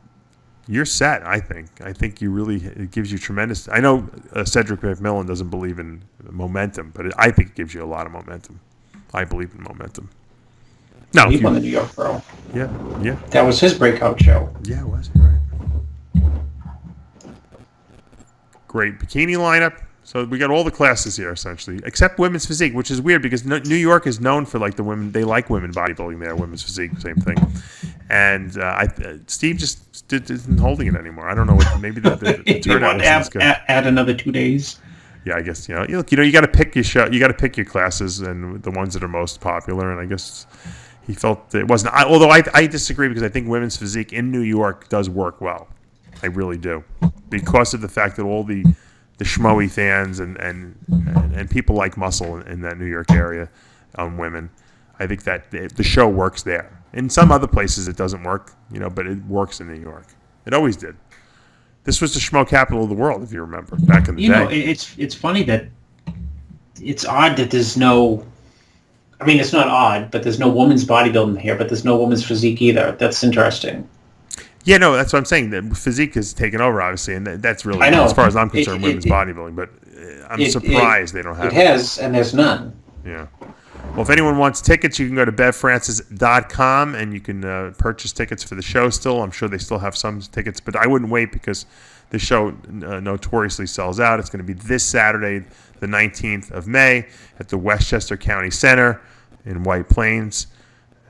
D: you're set. I think you really, it gives you tremendous. I know Cedric McMillan doesn't believe in momentum, but I think it gives you a lot of momentum. I believe in momentum. No,
E: he won the New York Pro.
D: Yeah.
E: That was his breakout show.
D: Yeah, it was. You're right. Great bikini lineup. So we got all the classes here essentially, except women's physique, which is weird because New York is known for like the women. They like women bodybuilding there. Women's physique, same thing. And Steve just isn't holding it anymore. I don't know what. Maybe the turnout is good.
E: Add another 2 days.
D: Yeah, I guess look, you got to pick your show. You got to pick your classes and the ones that are most popular. And I guess he felt it wasn't. Although I disagree because I think women's physique in New York does work well. I really do, because of the fact that all the schmoey fans and people like muscle in that New York area, women. I think that the show works there. In some other places it doesn't work, but it works in New York. It always did. This was the schmo capital of the world, if you remember, back in the day.
E: It's funny that it's odd that there's no. I mean, it's not odd, but there's no women's bodybuilding here, but there's no women's physique either. That's interesting.
D: Yeah, no, that's what I'm saying. The physique has taken over, obviously, and that's really, as far as I'm concerned, women's bodybuilding. But I'm surprised they don't have it.
E: It has, and there's none.
D: Yeah. Well, if anyone wants tickets, you can go to bevfrancis.com, and you can purchase tickets for the show still. I'm sure they still have some tickets, but I wouldn't wait because the show notoriously sells out. It's going to be this Saturday, the 19th of May, at the Westchester County Center in White Plains.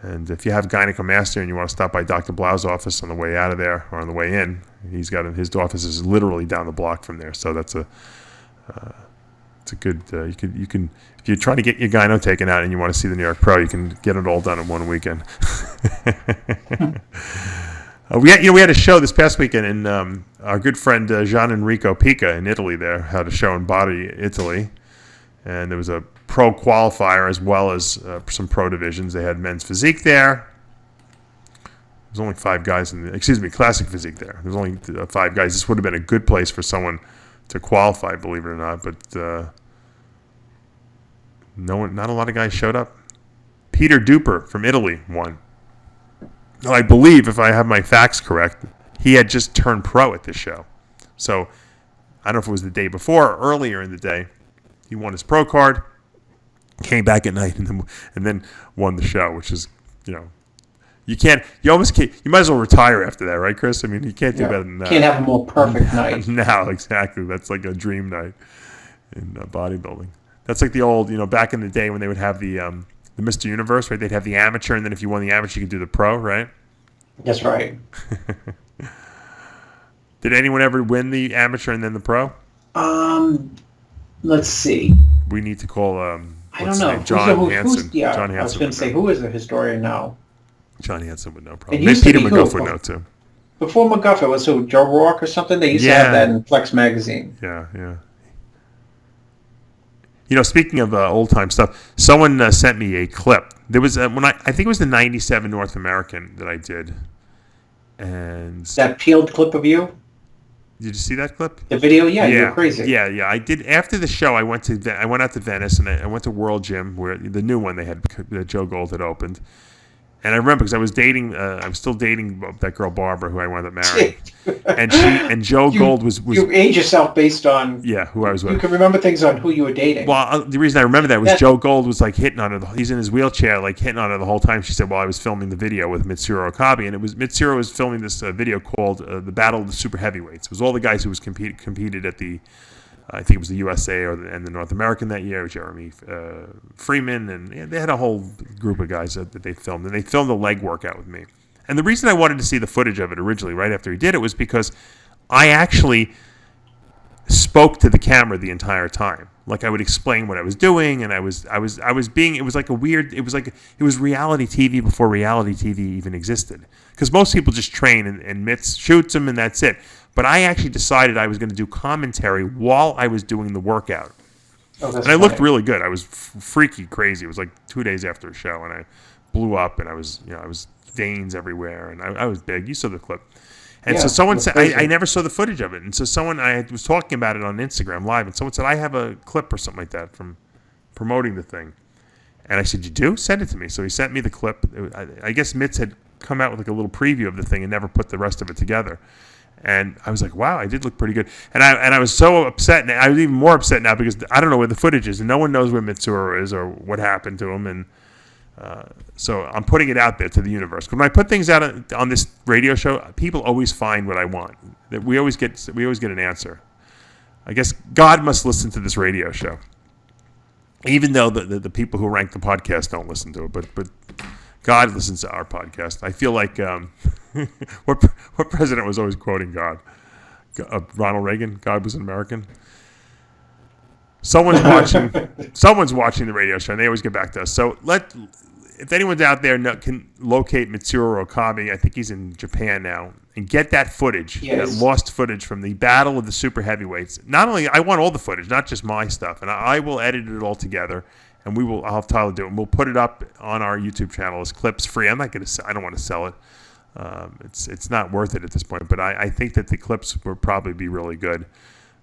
D: And if you have gynecomastia and you want to stop by Dr. Blau's office on the way out of there or on the way in, his office is literally down the block from there. So that's it's a good. You can if you're trying to get your gyno taken out and you want to see the New York Pro, you can get it all done in one weekend. We had a show this past weekend, and our good friend Gian Enrico Pica in Italy there had a show in Bari, Italy, and there was a pro qualifier as well as some pro divisions. They had men's physique there. There's only 5 guys classic physique there. There's only 5 guys. This would have been a good place for someone to qualify, believe it or not, but not a lot of guys showed up. Peter Duper from Italy won. I believe, if I have my facts correct, he had just turned pro at this show. So I don't know if it was the day before or earlier in the day. He won his pro card, came back at night, and then won the show, which is, you might as well retire after that, right, Chris? I mean, you can't do better than that.
E: Can't have a more perfect night.
D: No, exactly. That's like a dream night in bodybuilding. That's like the old, back in the day when they would have the Mr. Universe, right? They'd have the amateur, and then if you won the amateur, you could do the pro, right?
E: That's right.
D: Did anyone ever win the amateur and then the pro?
E: Let's see.
D: We need to call,
E: I don't know.
D: John Hansen.
E: John Hansen. I was going to say, who is the historian now?
D: John Hansen would know, probably. Maybe Peter McGuff would know, too.
E: Before McGuff, it was who? Joe Rourke or something? They used to have that in Flex magazine.
D: Yeah. Speaking of old-time stuff, someone sent me a clip. There was, I think it was the 97 North American that I did. And
E: that peeled clip of you?
D: Did you see that clip?
E: The video? Yeah, you're crazy.
D: Yeah. I did. After the show, I went out to Venice, and I went to World Gym, where the new one that Joe Gold had opened. And I remember because I was still dating that girl Barbara, who I wound up marrying, and Joe Gold was.
E: You age yourself based on
D: who I was with.
E: You can remember things on who you were dating.
D: Well, the reason I remember that was Joe Gold was like hitting on her. He's in his wheelchair, like hitting on her the whole time. She said, "Well, I was filming the video with Mitsuru Okabe, and Mitsuru was filming this video called "The Battle of the Super Heavyweights." It was all the guys who was competed at the I think it was the USA and the North American that year, Jeremy Freeman, and they had a whole group of guys that they filmed, and they filmed the leg workout with me. And the reason I wanted to see the footage of it originally, right after he did it, was because I actually spoke to the camera the entire time. Like I would explain what I was doing, and I was being. It was like a weird. It was reality TV before reality TV even existed. Because most people just train and Mitz shoots them and that's it. But I actually decided I was going to do commentary while I was doing the workout. And I looked really good. I was freaky crazy. It was like 2 days after a show, and I blew up, and I was veins everywhere, and I was big. You saw the clip. And so someone said, I never saw the footage of it. And so I was talking about it on Instagram Live, and someone said, I have a clip or something like that from promoting the thing. And I said, you do? Send it to me. So he sent me the clip. I guess Mitz had come out with like a little preview of the thing and never put the rest of it together. And I was like, wow, I did look pretty good. And I was so upset. And I was even more upset now because I don't know where the footage is. And no one knows where Mitsuru is or what happened to him. And so I'm putting it out there to the universe. When I put things out on this radio show, people always find what I want. We always get an answer. I guess God must listen to this radio show. Even though the people who rank the podcast don't listen to it. But God listens to our podcast. I feel like what president was always quoting God? Ronald Reagan. God was an American. Someone's watching the radio show, and they always get back to us. So if anyone's out there can locate Mitsuru Okabe, I think he's in Japan now, and get that footage, that lost footage from the battle of the super heavyweights. Not only I want all the footage, not just my stuff, and I will edit it all together. And I'll have Tyler do it. And we'll put it up on our YouTube channel as clips free. I don't want to sell it. It's not worth it at this point. But I think that the clips would probably be really good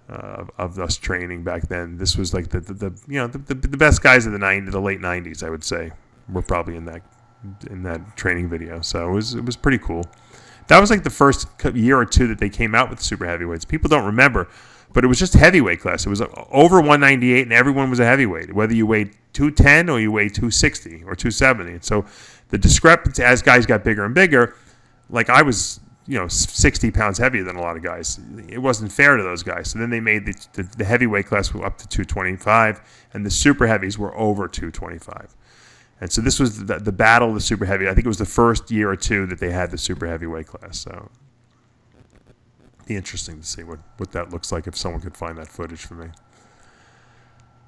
D: of us training back then. This was like the best guys of the late 90s, I would say, were probably in that training video. So it was pretty cool. That was like the first year or two that they came out with super heavyweights. People don't remember. But it was just heavyweight class. It was over 198, and everyone was a heavyweight, whether you weighed 210 or you weighed 260 or 270. And so the discrepancy, as guys got bigger and bigger, like I was, 60 pounds heavier than a lot of guys. It wasn't fair to those guys. So then they made the heavyweight class up to 225, and the super heavies were over 225. And so this was the battle of the super heavy. I think it was the first year or two that they had the super heavyweight class. So be interesting to see what that looks like if someone could find that footage for me.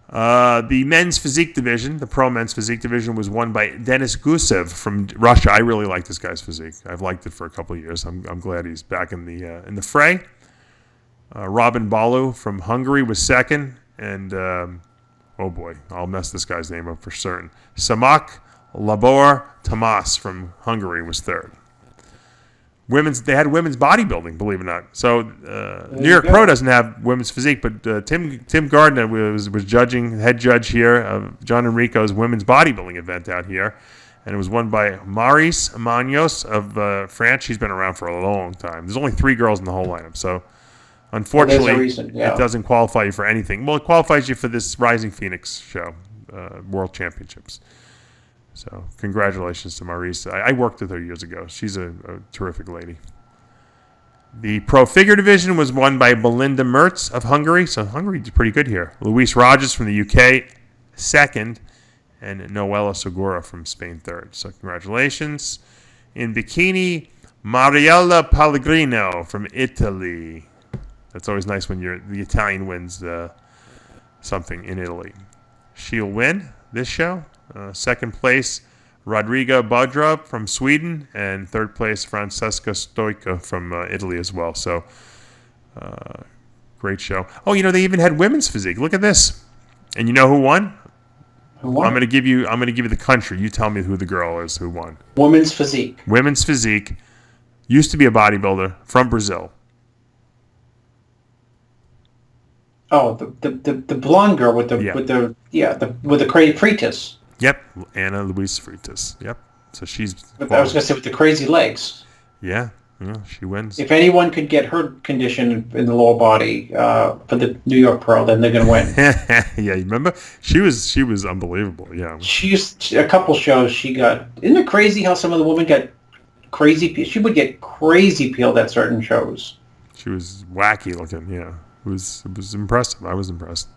D: The men's physique division, the pro men's physique division, was won by Denis Gusev from Russia. I really like this guy's physique. I've liked it for a couple of years. I'm glad he's back in the fray. Robin Balu from Hungary was second, and oh boy, I'll mess this guy's name up for certain. Samak Labor Tamas from Hungary was third. They had women's bodybuilding, believe it or not. So New York Pro doesn't have women's physique, but Tim Gardner was judging, head judge here of John Enrico's women's bodybuilding event out here, and it was won by Maryse Magnos of France. She's been around for a long time. There's only 3 girls in the whole lineup, so unfortunately it doesn't qualify you for anything. Well, it qualifies you for this Rising Phoenix show, World Championships. So congratulations to Maryse. I worked with her years ago. She's a terrific lady. The pro figure division was won by Belinda Mertz of Hungary. So Hungary did pretty good here. Luis Rogers from the UK, second. And Noella Segura from Spain, third. So congratulations. In bikini, Mariella Pellegrino from Italy. That's always nice when the Italian wins something in Italy. She'll win this show. Second place, Rodriga Bodra from Sweden, and third place, Francesca Stoica from Italy as well. So, great show. Oh, they even had women's physique. Look at this. And you know who won?
E: Who won?
D: I'm going to give you the country. You tell me who the girl is who won.
E: Women's physique.
D: Women's physique. Used to be a bodybuilder from Brazil.
E: Oh, the blonde girl with the crazy Freitas.
D: Yep, Ana Luisa Freitas. Yep. So she's.
E: I was going to say with the crazy legs.
D: Yeah, she wins.
E: If anyone could get her condition in the lower body for the New York Pro, then they're going to win.
D: Yeah, you remember? She was unbelievable. Yeah.
E: A couple shows she got. Isn't it crazy how some of the women got crazy? She would get crazy peeled at certain shows.
D: She was wacky looking. Yeah. It was impressive. I was impressed.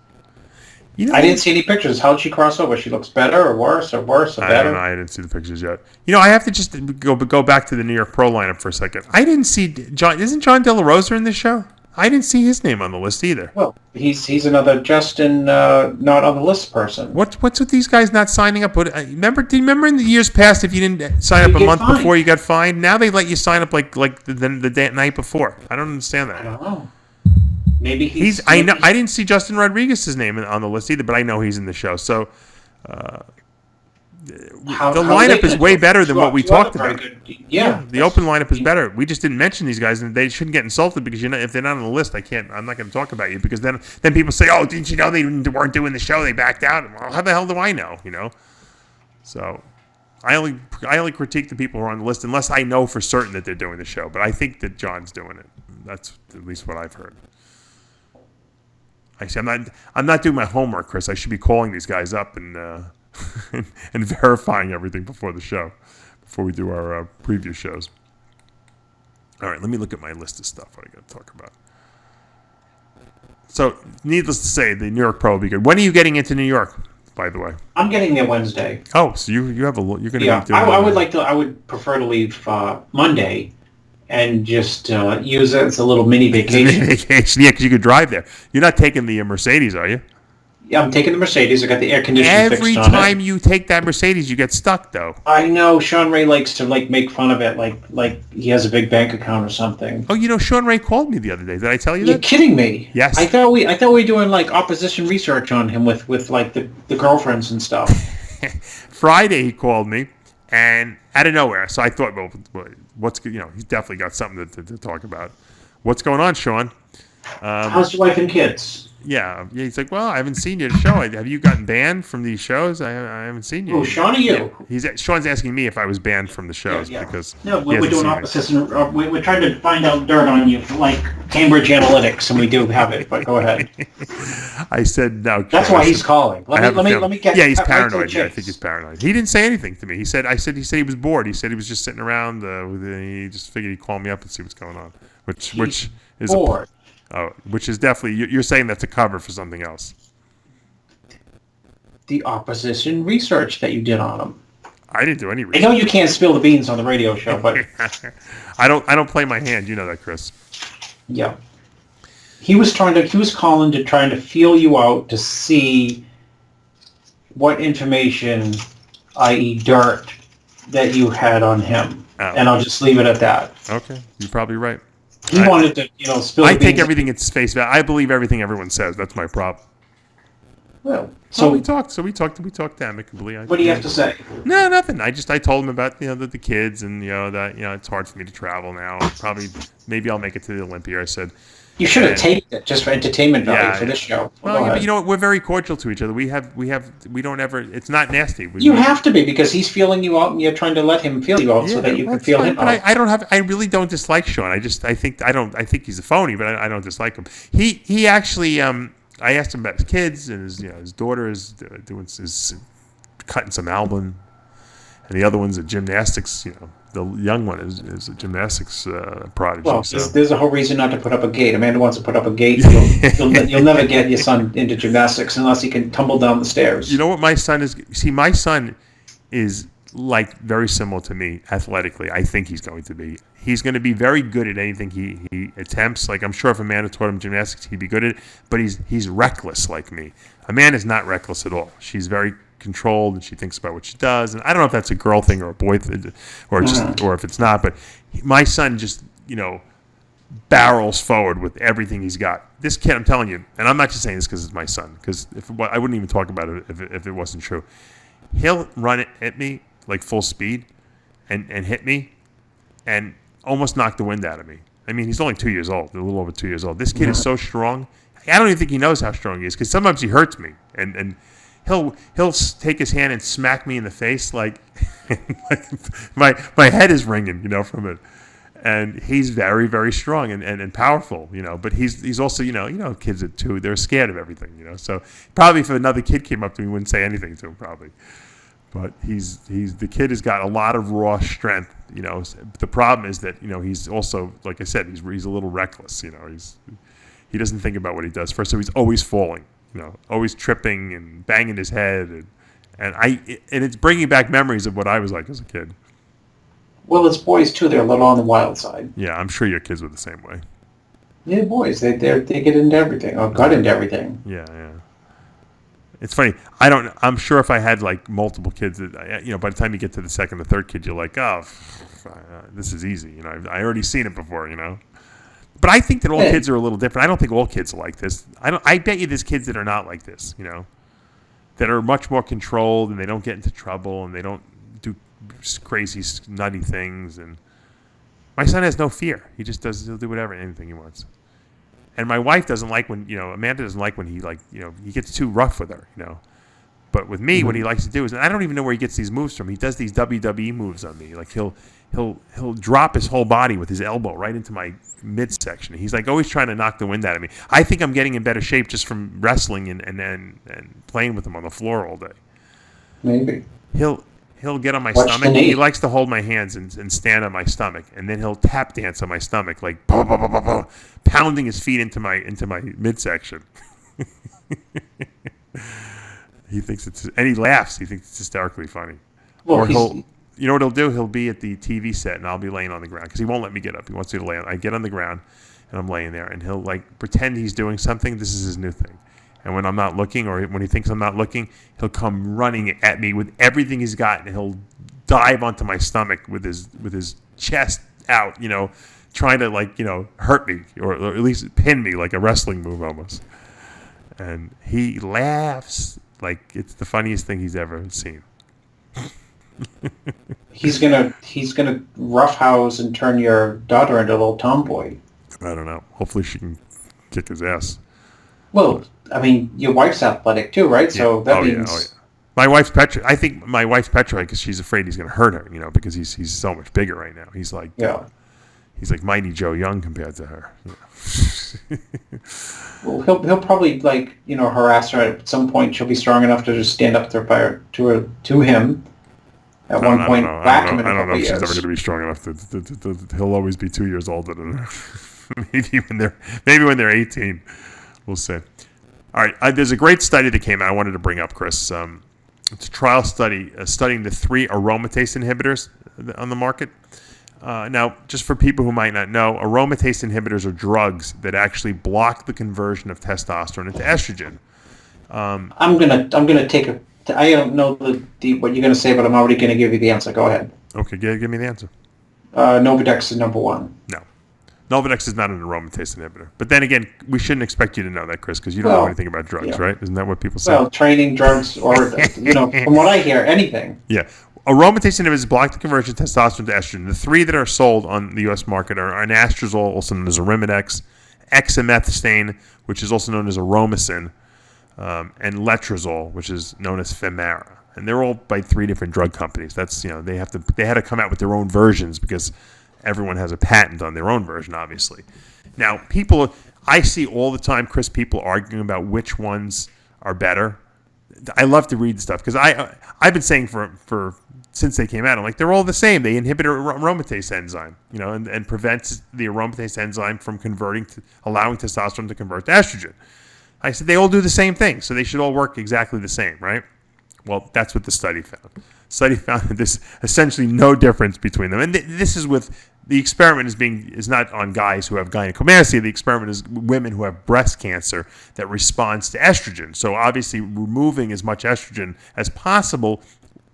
D: You know,
E: I didn't see any pictures. How did she cross over? She looks better or worse or worse or better?
D: I don't know. I didn't see the pictures yet. You know, I have to just go back to the New York Pro lineup for a second. I didn't see John. Isn't Jon Delarosa in this show? I didn't see his name on the list either.
E: Well, he's another Justin not on the list person.
D: What's with these guys not signing up? Do you remember in the years past if you didn't sign up a month before you got fined? Now they let you sign up like the night before. I don't understand that.
E: I don't know. Maybe
D: I didn't see Justin Rodriguez's name on the list either, but I know he's in the show. So the lineup is way better than what we talked about.
E: Yeah,
D: the open lineup is better. We just didn't mention these guys, and they shouldn't get insulted because if they're not on the list, I'm not going to talk about you because then people say, "Oh, didn't you know they weren't doing the show? They backed out." Well, how the hell do I know? You know. So I only critique the people who are on the list unless I know for certain that they're doing the show. But I think that John's doing it. That's at least what I've heard. I'm not doing my homework, Chris. I should be calling these guys up and and verifying everything before the show, before we do our preview shows. All right, let me look at my list of stuff. What I got to talk about. So, needless to say, the New York Pro will be good. When are you getting into New York? By the way,
E: I'm getting there Wednesday.
D: Oh, so you're going to be doing.
E: I would prefer to leave Monday. And just use it as a little mini vacation.
D: Yeah, because you could drive there. You're not taking the Mercedes, are you?
E: Yeah, I'm taking the Mercedes. I got the air conditioning fixed on it.
D: Every time you take that Mercedes, you get stuck, though.
E: I know. Sean Ray likes to make fun of it, like he has a big bank account or something.
D: Oh, you know, Sean Ray called me the other day. Did I tell you that?
E: You're kidding me?
D: Yes.
E: I thought we were doing like opposition research on him with like the girlfriends and stuff.
D: Friday he called me, and out of nowhere. So I thought, well, he's definitely got something to talk about. What's going on, Sean?
E: How's your wife and kids?
D: Yeah. He's like, well, I haven't seen you at a show. Have you gotten banned from these shows? I haven't seen you.
E: Oh, Sean, or you?
D: Sean's asking me if I was banned from the shows because
E: we're doing opposition. We're trying to find out dirt on you, like Cambridge Analytics, and we do have it. But go ahead.
D: I said no.
E: That's why he's calling. Let me get.
D: Yeah, he's paranoid. I think he's paranoid. He didn't say anything to me. He said he was bored. He said he was just sitting around. He just figured he'd call me up and see what's going on, which is
E: bored.
D: Which is definitely, you're saying that's a cover for something else.
E: The opposition research that you did on him.
D: I didn't do any research.
E: I know you can't spill the beans on the radio show, but
D: I don't play my hand. You know that, Chris.
E: Yeah. He was calling to trying to feel you out to see what information, i.e. dirt, that you had on him. Oh. And I'll just leave it at that.
D: Okay. You're probably right.
E: He wanted to, spill the beans.
D: I take everything at face value. I believe everything everyone says. That's my problem.
E: Well,
D: we talked amicably.
E: What do you have to say?
D: No, nothing. I told him about the kids and that it's hard for me to travel now. Maybe I'll make it to the Olympia. I said
E: you should have taken it just for entertainment value for this show.
D: Well, we're very cordial to each other. We don't ever. It's not nasty.
E: You have to be because he's feeling you out and you're trying to let him feel you out so that you can feel him out.
D: I really don't dislike Sean. I think he's a phony, but I don't dislike him. He actually. I asked him about his kids and his daughter is cutting some album, and the other one's a gymnastics. The young one is a gymnastics prodigy.
E: Well,
D: so.
E: There's a whole reason not to put up a gate. Amanda wants to put up a gate. You'll never get your son into gymnastics unless he can tumble down the stairs.
D: You know what my son is? See, my son is like very similar to me athletically. I think he's going to be. He's going to be very good at anything he attempts. Like I'm sure if Amanda taught him gymnastics, he'd be good at it. But he's reckless like me. Amanda's not reckless at all. She's very controlled and she thinks about what she does. And I don't know if that's a girl thing or a boy thing, or if it's not. But my son just barrels forward with everything he's got. This kid, I'm telling you, and I'm not just saying this because it's my son. Because I wouldn't even talk about it if it wasn't true. He'll run it at me like full speed and hit me and almost knock the wind out of me. I mean, he's only 2 years old, a little over 2 years old. This kid is so strong. I don't even think he knows how strong he is because sometimes he hurts me. And he'll take his hand and smack me in the face like my head is ringing, from it. And he's very, very strong and powerful, But he's also, kids at 2, they're scared of everything, So probably if another kid came up to me, he wouldn't say anything to him probably. But the kid has got a lot of raw strength, The problem is that he's also, like I said, he's a little reckless, he doesn't think about what he does first. So he's always falling, always tripping and banging his head, and it's bringing back memories of what I was like as a kid.
E: Well, it's boys too. They're a little on the wild side.
D: Yeah, I'm sure your kids were the same way.
E: Yeah, boys. They get into everything or got into everything.
D: Yeah. It's funny. I'm sure if I had like multiple kids, by the time you get to the second or third kid, you're like, oh, this is easy. I already seen it before. But I think that all kids are a little different. I don't think all kids are like this. I bet you there's kids that are not like this. That are much more controlled and they don't get into trouble and they don't do crazy, nutty things. And my son has no fear. He'll do whatever, anything he wants. And my wife doesn't like when, Amanda doesn't like when he gets too rough with her, But with me, what he likes to do is, and I don't even know where he gets these moves from. He does these WWE moves on me. Like he'll drop his whole body with his elbow right into my midsection. He's like always trying to knock the wind out of me. I think I'm getting in better shape just from wrestling and playing with him on the floor all day.
E: Maybe.
D: He'll get on my stomach. He likes to hold my hands and stand on my stomach, and then he'll tap dance on my stomach, like pounding his feet into my midsection. He thinks and he laughs. He thinks it's hysterically funny.
E: Well,
D: or you know what he'll do? He'll be at the TV set, and I'll be laying on the ground because he won't let me get up. He wants me to lay on. I get on the ground, and I'm laying there, and he'll like pretend he's doing something. This is his new thing. And when I'm not looking, or when he thinks I'm not looking, he'll come running at me with everything he's got, and he'll dive onto my stomach with his chest out, trying to hurt me or at least pin me like a wrestling move almost. And he laughs like it's the funniest thing he's ever seen.
E: He's gonna roughhouse and turn your daughter into a little tomboy.
D: I don't know. Hopefully she can kick his ass.
E: Well, I mean, your wife's athletic too, right? Yeah. So that means.
D: Yeah. My wife's petrified. I think my wife's petrified because she's afraid he's going to hurt her. Because he's so much bigger right now. He's like he's like Mighty Joe Young compared to her. Yeah.
E: Well, he'll probably harass her at some point. She'll be strong enough to just stand up there to him. At one point, whack him in a couple years. I don't know if she's ever going to be strong enough to he'll always be 2 years older than her. maybe when they're 18. We'll see. All right. There's a great study that came out I wanted to bring up, Chris. It's a trial study studying the 3 aromatase inhibitors on the market. Now, just for people who might not know, aromatase inhibitors are drugs that actually block the conversion of testosterone into estrogen. I'm gonna take a. I don't know what you're gonna say, but I'm already gonna give you the answer. Go ahead.
D: Okay, give me the answer.
E: Novadex is number 1.
D: No. Novadex is not an aromatase inhibitor. But then again, we shouldn't expect you to know that, Chris, because you don't know anything about drugs, right? Isn't that what people say?
E: Well, training, drugs, or, from what I hear, anything.
D: Yeah. Aromatase inhibitors block the conversion of testosterone to estrogen. The 3 that are sold on the U.S. market are anastrozole, also known as Arimidex, examethasone, which is also known as Aromacin, and letrozole, which is known as Femara. And they're all by 3 different drug companies. That's, they had to come out with their own versions because everyone has a patent on their own version, obviously. Now, I see all the time, Chris, people arguing about which ones are better. I love to read stuff because I've been saying for since they came out, I'm like, they're all the same. They inhibit aromatase enzyme, and prevents the aromatase enzyme from allowing testosterone to convert to estrogen. I said they all do the same thing, so they should all work exactly the same, right? Well, that's what the study found. The study found that there's essentially no difference between them. And this is the experiment is not on guys who have gynecomastia. The experiment is women who have breast cancer that responds to estrogen. So obviously removing as much estrogen as possible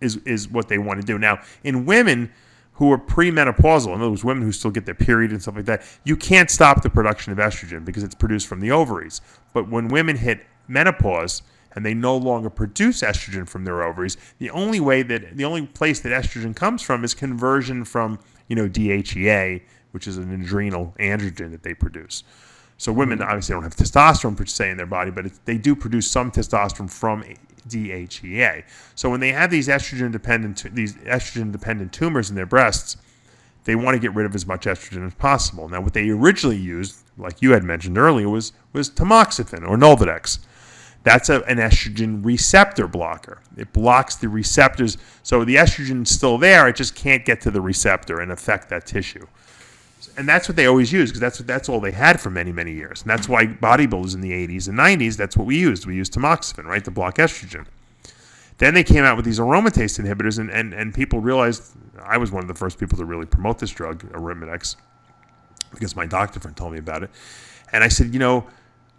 D: is what they want to do. Now, in women who are premenopausal, in other words, women who still get their period and stuff like that, you can't stop the production of estrogen because it's produced from the ovaries. But when women hit menopause and they no longer produce estrogen from their ovaries, the only place that estrogen comes from is conversion from, DHEA, which is an adrenal androgen that they produce. So women obviously don't have testosterone per se in their body, but they do produce some testosterone from DHEA. So when they have these estrogen-dependent tumors in their breasts, they want to get rid of as much estrogen as possible. Now, what they originally used, like you had mentioned earlier, was tamoxifen or Novadex. That's an estrogen receptor blocker. It blocks the receptors. So the estrogen is still there. It just can't get to the receptor and affect that tissue. And that's what they always used because that's all they had for many, many years. And that's why bodybuilders in the 80s and 90s, that's what we used. We used tamoxifen, right, to block estrogen. Then they came out with these aromatase inhibitors, and people realized, I was one of the first people to really promote this drug, Arimidex, because my doctor friend told me about it. And I said,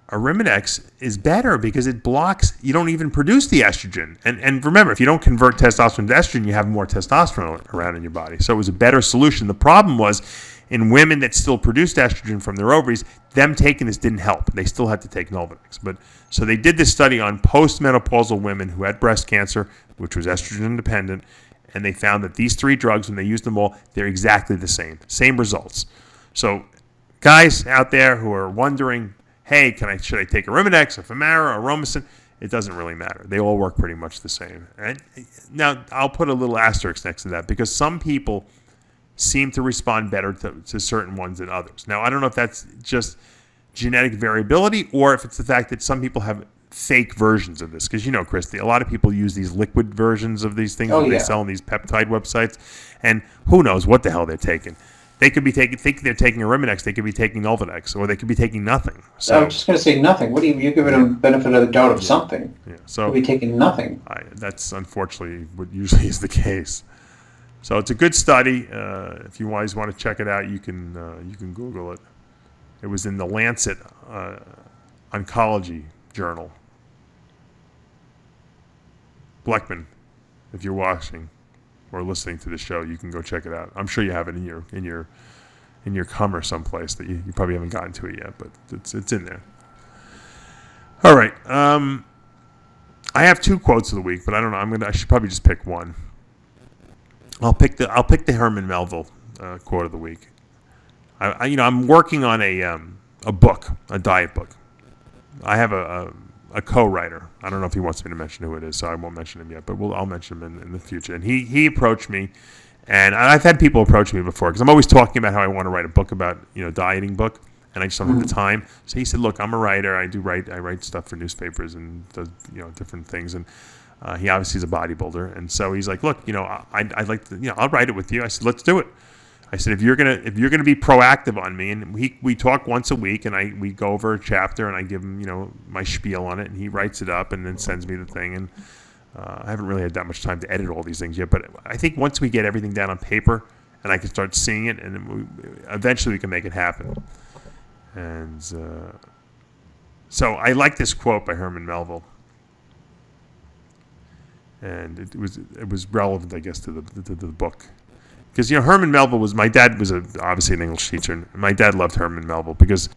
D: Arimidex is better because it blocks, you don't even produce the estrogen. And remember, if you don't convert testosterone to estrogen, you have more testosterone around in your body. So it was a better solution. The problem was, in women that still produced estrogen from their ovaries, them taking this didn't help. They still had to take Nolvadex. So they did this study on postmenopausal women who had breast cancer, which was estrogen independent, and they found that these 3 drugs, when they used them all, they're exactly the same results. So guys out there who are wondering, hey, should I take Arimidex, or Femara, or Aromasin? It doesn't really matter. They all work pretty much the same. And now, I'll put a little asterisk next to that because some people seem to respond better to certain ones than others. Now, I don't know if that's just genetic variability or if it's the fact that some people have fake versions of this. Because, Chris, a lot of people use these liquid versions of these things that they sell on these peptide websites. And who knows what the hell they're taking. They could be think they're taking Arimidex, they could be taking Nolvadex, or they could be taking nothing. So,
F: I was just going to say nothing. What do you give it a benefit of the doubt of something?
D: Yeah. So
F: could be taking nothing.
D: That's unfortunately what usually is the case. So it's a good study. If you guys want to check it out, you can Google it. It was in the Lancet Oncology Journal. Blackman, if you're watching or listening to the show, you can go check it out. I'm sure you have it in your Hummer someplace that you probably haven't gotten to it yet, but it's in there. All right. I have 2 quotes of the week, but I don't know. I should probably just pick one. I'll pick the Herman Melville quote of the week. I'm working on a book, a diet book. I have a co-writer. I don't know if he wants me to mention who it is, so I won't mention him yet, but I'll mention him in the future. And he approached me, and I've had people approach me before because I'm always talking about how I want to write a book about dieting book, and I just don't have the time. So he said, "Look, I'm a writer. I write stuff for newspapers and does different things." And he obviously is a bodybuilder, and so he's like, "Look, I'd like to, I'll write it with you." I said, "Let's do it." I said, if you're gonna be proactive on me, and we talk once a week, and we go over a chapter, and I give him my spiel on it, and he writes it up, and then sends me the thing. And I haven't really had that much time to edit all these things yet, but I think once we get everything down on paper, and I can start seeing it, and then eventually we can make it happen. And so I like this quote by Herman Melville, and it was relevant, I guess, to the book. Because Herman Melville my dad was obviously an English teacher, and my dad loved Herman Melville because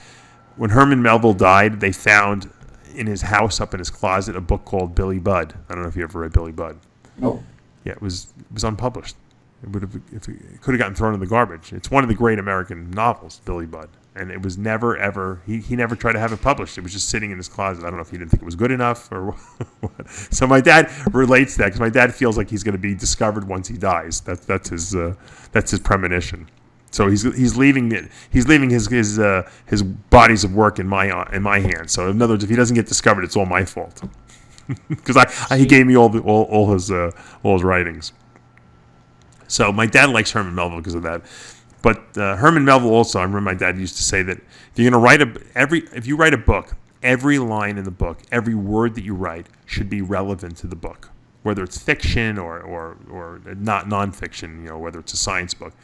D: when Herman Melville died, they found in his house up in his closet a book called Billy Budd. I don't know if you ever read Billy Budd.
F: No.
D: Yeah, it was unpublished. It could have gotten thrown in the garbage. It's one of the great American novels, Billy Budd, and it was never ever he never tried to have it published. It was just sitting in his closet. I don't know if he didn't think it was good enough or what. So my dad relates to that because my dad feels like he's going to be discovered once he dies. That's his premonition. So he's leaving it. He's leaving his bodies of work in my hands. So in other words, if he doesn't get discovered, it's all my fault because he gave me all his writings. So my dad likes Herman Melville because of that. But Herman Melville also, I remember my dad used to say that if you're going to if you write a book, every line in the book, every word that you write should be relevant to the book, whether it's fiction or not nonfiction, whether it's a science book.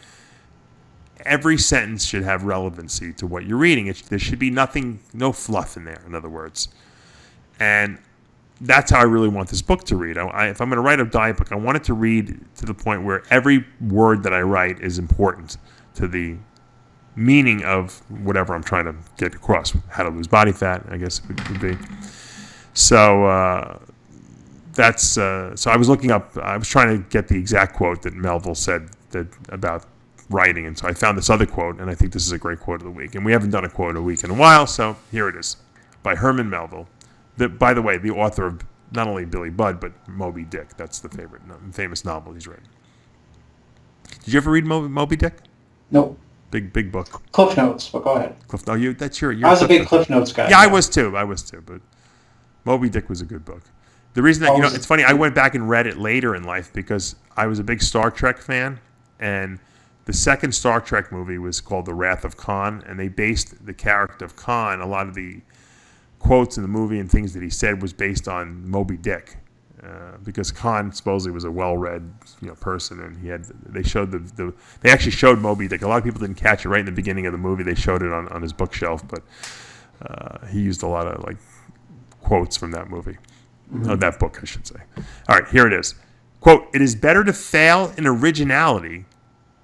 D: Every sentence should have relevancy to what you're reading. There should be no fluff in there, in other words. And that's how I really want this book to read. If I'm going to write a diet book, I want it to read to the point where every word that I write is important to the meaning of whatever I'm trying to get across. How to lose body fat, I guess it would be. So so I was looking up. I was trying to get the exact quote that Melville said about writing, and so I found this other quote, and I think this is a great quote of the week. And we haven't done a quote of the week in a while, so here it is by Herman Melville. By the way, the author of not only Billy Budd, but Moby Dick. That's the famous novel he's written. Did you ever read Moby Dick?
F: Nope.
D: Big book.
F: Cliff Notes, but go ahead.
D: You're
F: I was a big Cliff Notes guy.
D: Yeah, I was too, but Moby Dick was a good book. The reason that, it's funny, I went back and read it later in life because I was a big Star Trek fan, and The second Star Trek movie was called The Wrath of Khan, and they based the character of Khan, a lot of the quotes in the movie and things that he said was based on Moby Dick, because Khan supposedly was a well-read person, and they actually showed Moby Dick. A lot of people didn't catch it right in the beginning of the movie. They showed it on his bookshelf, but he used a lot of quotes from that movie, that book, I should say. All right, here it is. Quote, "It is better to fail in originality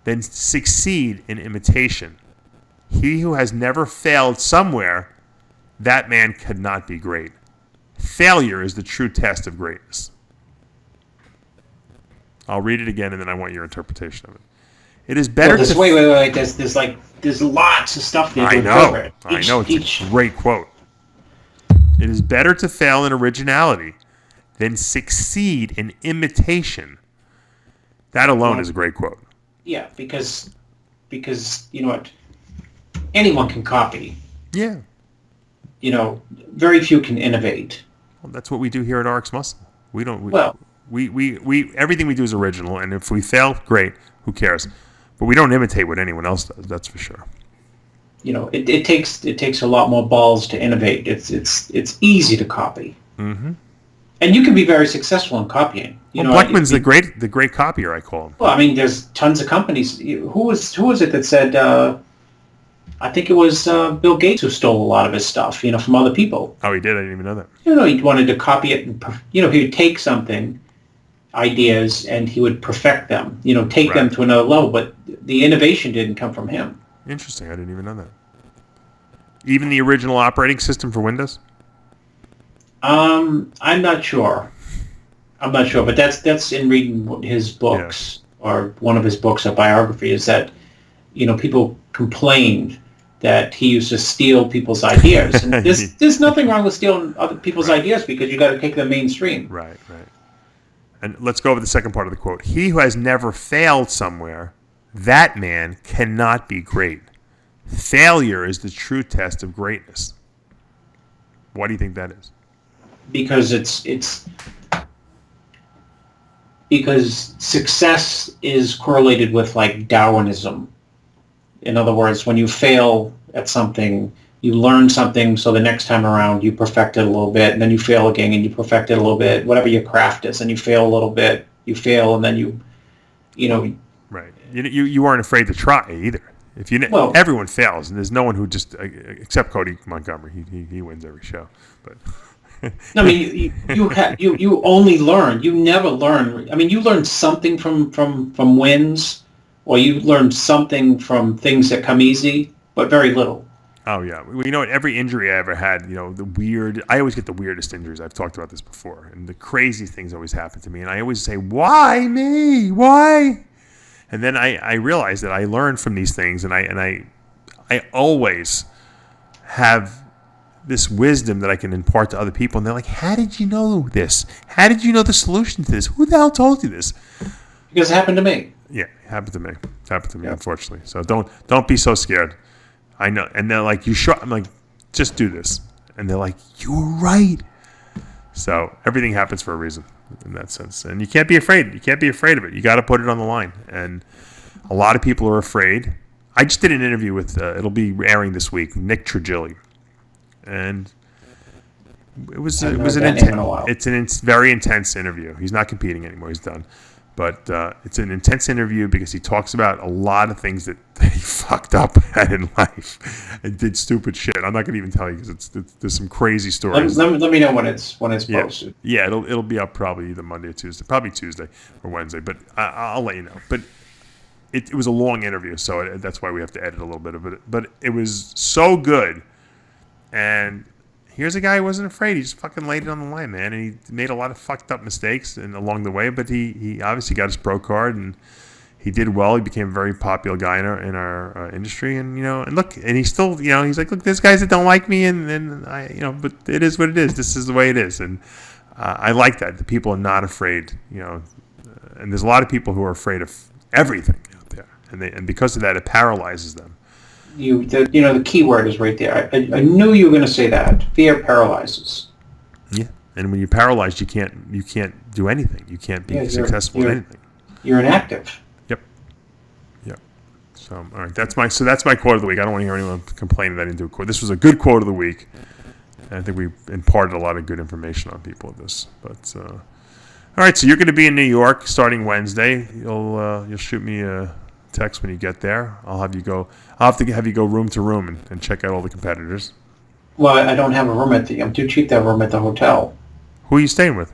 D: than succeed in imitation. He who has never failed somewhere, that man could not be great. Failure is the true test of greatness." I'll read it again, and then I want your interpretation of it. It is better to...
E: Wait. There's lots of stuff there.
D: I know. It's a great quote. It is better to fail in originality than succeed in imitation. That alone is a great quote.
E: Yeah, because you know what? Anyone can copy.
D: Yeah.
E: Very few can innovate.
D: Well, that's what we do here at RX Muscle. We don't. We everything we do is original, and if we fail, great. Who cares? But we don't imitate what anyone else does. That's for sure.
E: It takes a lot more balls to innovate. It's easy to copy. Mm-hmm. And you can be very successful in copying.
D: Blackman's the great copier, I call him.
E: Well, there's tons of companies. Who was it that said? I think it was Bill Gates who stole a lot of his stuff, from other people.
D: Oh, he did? I didn't even know that.
E: He wanted to copy it, and he would take something, ideas, and he would perfect them. Take them to another level. But the innovation didn't come from him.
D: Interesting. I didn't even know that. Even the original operating system for Windows?
E: I'm not sure. But that's in reading his books, or one of his books, a biography, is that people complained that he used to steal people's ideas. And there's nothing wrong with stealing other people's ideas, because you got to take them mainstream.
D: Right. And let's go over the second part of the quote. He who has never failed somewhere, that man cannot be great. Failure is the true test of greatness. Why do you think that is?
E: Because because success is correlated with Darwinism. In other words, when you fail at something, you learn something, so the next time around you perfect it a little bit, and then you fail again and you perfect it a little bit, whatever your craft is, and you fail a little bit, you fail, and then you
D: Right. You weren't afraid to try either. Everyone fails, and there's no one who just, except Cody Montgomery, he wins every show. But
E: you only learn. You never learn. You learn something from wins, or you learn something from things that come easy, but very little.
D: Oh, yeah. Every injury I ever had, I always get the weirdest injuries. I've talked about this before. And the crazy things always happen to me. And I always say, why me? Why? And then I realize that I learn from these things. And I always have this wisdom that I can impart to other people. And they're like, how did you know this? How did you know the solution to this? Who the hell told you this?
E: Because it happened to me.
D: Yeah, it happened to me. It happened to me, unfortunately. So don't be so scared. I know. And they're like, you sure? I'm like, just do this. And they're like, you were right. So everything happens for a reason in that sense. And you can't be afraid. You can't be afraid of it. You got to put it on the line. And a lot of people are afraid. I just did an interview with, it'll be airing this week, Nick Trigili. And it was an very intense interview. He's not competing anymore. He's done. But it's an intense interview because he talks about a lot of things that he fucked up at in life and did stupid shit. I'm not going to even tell you because there's some crazy stories.
E: Let me know when it's posted.
D: Yeah, it'll be up probably either Monday or Tuesday, probably Tuesday or Wednesday. But I'll let you know. But it was a long interview, so that's why we have to edit a little bit of it. But it was so good, and here's a guy who wasn't afraid. He just fucking laid it on the line, man. And he made a lot of fucked up mistakes along the way, but he obviously got his pro card and he did well. He became a very popular guy in our industry, and and look, and he's still he's like, look, there's guys that don't like me, and I but it is what it is. This is the way it is, and I like that. The people are not afraid, and there's a lot of people who are afraid of everything out there, and because of that, it paralyzes them.
E: The key word is right there. I knew you were going to say that. Fear paralyzes.
D: Yeah, and when you're paralyzed, you can't do anything. You can't be successful in anything.
E: You're inactive.
D: Yep. So, all right, that's my quote of the week. I don't want to hear anyone complain that I didn't do a quote. This was a good quote of the week. And I think we imparted a lot of good information on people with this. But all right, so you're going to be in New York starting Wednesday. You'll shoot me a text when you get there. I'll have to have you go room to room and check out all the competitors.
F: Well, I don't have a room I'm too cheap to have a room at the hotel.
D: Who are you staying with?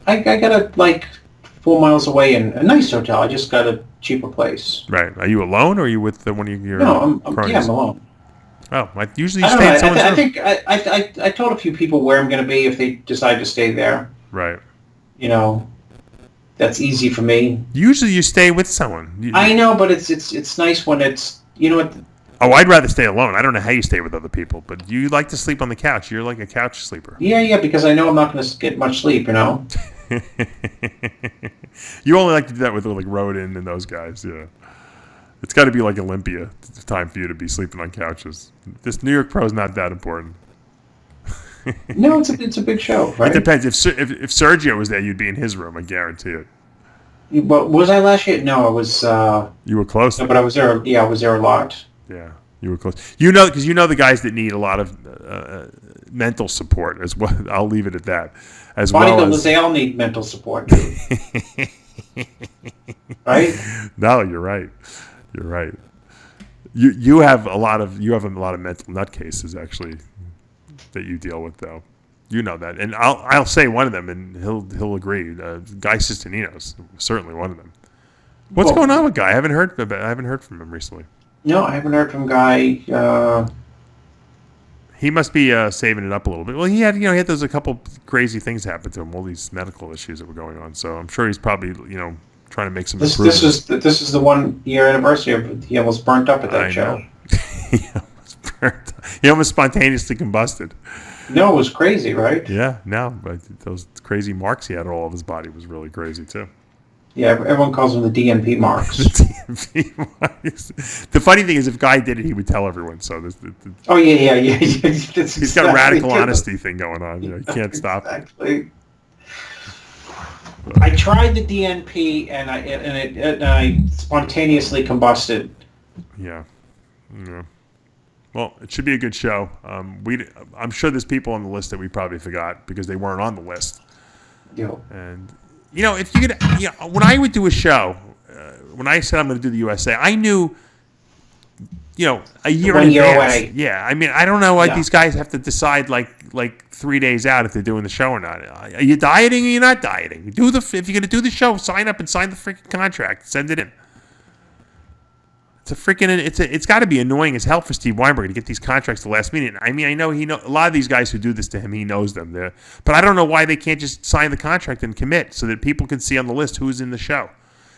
F: I got 4 miles away in a nice hotel. I just got a cheaper place.
D: Right. Are you alone, or are you with one of your
F: No,
D: cronies?
F: I'm alone.
D: Oh, usually
F: I
D: you
F: don't
D: stay
F: know.
D: at someone's
F: I
D: room.
F: think I told a few people where I'm going to be if they decide to stay there.
D: Right.
F: You know, that's easy for me.
D: Usually you stay with someone.
F: I know, but it's nice when it's, you know what.
D: Oh, I'd rather stay alone. I don't know how you stay with other people, but you like to sleep on the couch. You're like a couch sleeper.
F: Yeah, because I know I'm not going to get much sleep, you know.
D: You only like to do that with like Rodin and those guys, yeah. It's got to be like Olympia. It's time for you to be sleeping on couches. This New York Pro is not that important.
F: No, it's a big show, right?
D: It depends. If Sergio was there, you'd be in his room. I guarantee it.
F: But was I last year? No, I was.
D: You were close.
F: No, but I was there. Yeah, I was there a lot.
D: Yeah, you were close. Because you know the guys that need a lot of mental support as well. I'll leave it at that. As well as
F: they all need mental support. Right?
D: No, you're right. You're right. You have a lot of mental nutcases actually that you deal with, though. You know that, and I'll say one of them, and he'll agree. Guy Sistaninos, certainly one of them. What's going on with Guy? I haven't heard from him recently.
F: No, I haven't heard from Guy.
D: He must be saving it up a little bit. Well, he had a couple crazy things happen to him, all these medical issues that were going on. So I'm sure he's probably trying to make some improvements.
F: This is the 1 year anniversary of he almost burnt up at that show.
D: He almost spontaneously combusted.
F: No, it was crazy, right?
D: Yeah, no, but those crazy marks he had all over his body was really crazy too.
F: Yeah, everyone calls them the DNP marks.
D: The DNP marks. The funny thing is, if Guy did it, he would tell everyone. So
F: oh yeah.
D: He's got a radical honesty thing going on. You can't stop it.
F: Exactly. I tried the DNP and I spontaneously combusted.
D: Yeah. Well, it should be a good show. I'm sure there's people on the list that we probably forgot because they weren't on the list.
F: Yeah.
D: And if you could, when I would do a show, when I said I'm going to do the USA, I knew, a year in advance.
F: Away.
D: Yeah, I mean, I don't know why these guys have to decide like 3 days out if they're doing the show or not. Are you dieting or you're not dieting? If you're going to do the show, sign up and sign the freaking contract. Send it in. It's got to be annoying as hell for Steve Weinberger to get these contracts at the last minute. I mean, I know a lot of these guys who do this to him, he knows them. But I don't know why they can't just sign the contract and commit so that people can see on the list who's in the show.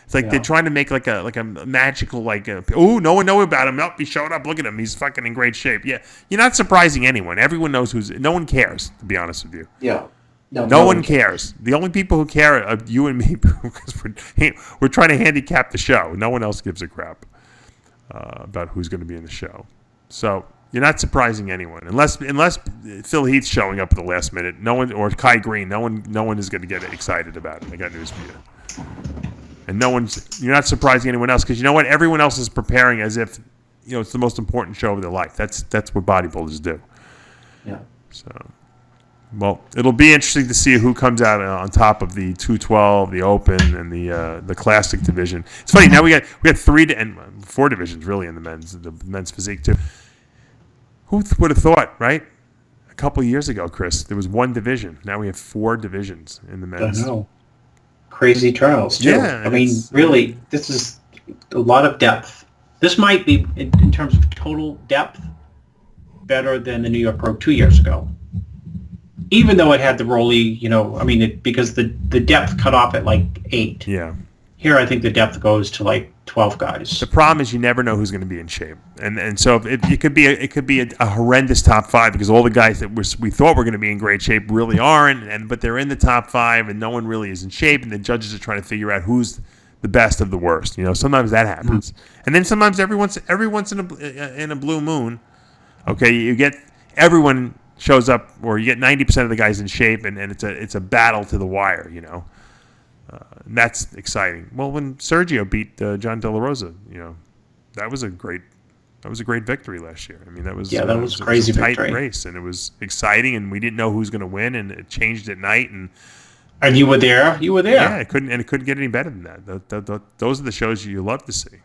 D: It's like they're trying to make like a magical no one know about him. Nope, he showed up. Look at him. He's fucking in great shape. Yeah, you're not surprising anyone. Everyone knows no one cares, to be honest with you.
F: Yeah.
D: No one cares. The only people who care are you and me because we're trying to handicap the show. No one else gives a crap about who's going to be in the show. So you're not surprising anyone unless Phil Heath's showing up at the last minute. No one, or Kai Green. No one is going to get excited about it. I got news for you. And you're not surprising anyone else because you know what? Everyone else is preparing as if it's the most important show of their life. That's what bodybuilders do.
F: Yeah.
D: So, well, it'll be interesting to see who comes out on top of the 212, the Open, and the Classic division. It's funny now we got 4 divisions really in the men's physique too. Who would have thought, right? A couple of years ago, Chris, there was 1 division. Now we have 4 divisions in the men's.
F: I know. Crazy trials too.
D: Yeah,
F: I mean, really, this is a lot of depth. This might be, in terms of total depth, better than the New York Pro 2 years ago. Even though it had the Rolly, because the depth cut off at like 8.
D: Yeah.
F: Here, I think the depth goes to like 12 guys.
D: The problem is you never know who's going to be in shape, and so it could be a horrendous top 5 because all the guys that we thought were going to be in great shape really aren't, but they're in the top 5 and no one really is in shape, and the judges are trying to figure out who's the best of the worst. Sometimes that happens, and then sometimes every once in a blue moon, okay, you get everyone shows up, or you get 90% of the guys in shape, and it's a battle to the wire, And that's exciting. Well, when Sergio beat Jon Delarosa, that was a great victory last year. I mean, that was
F: crazy
D: tight
F: victory
D: race, and it was exciting, and we didn't know who was going to win, and it changed at night, and
F: you were there. You were there.
D: Yeah, it couldn't get any better than that. Those are the shows you love to see.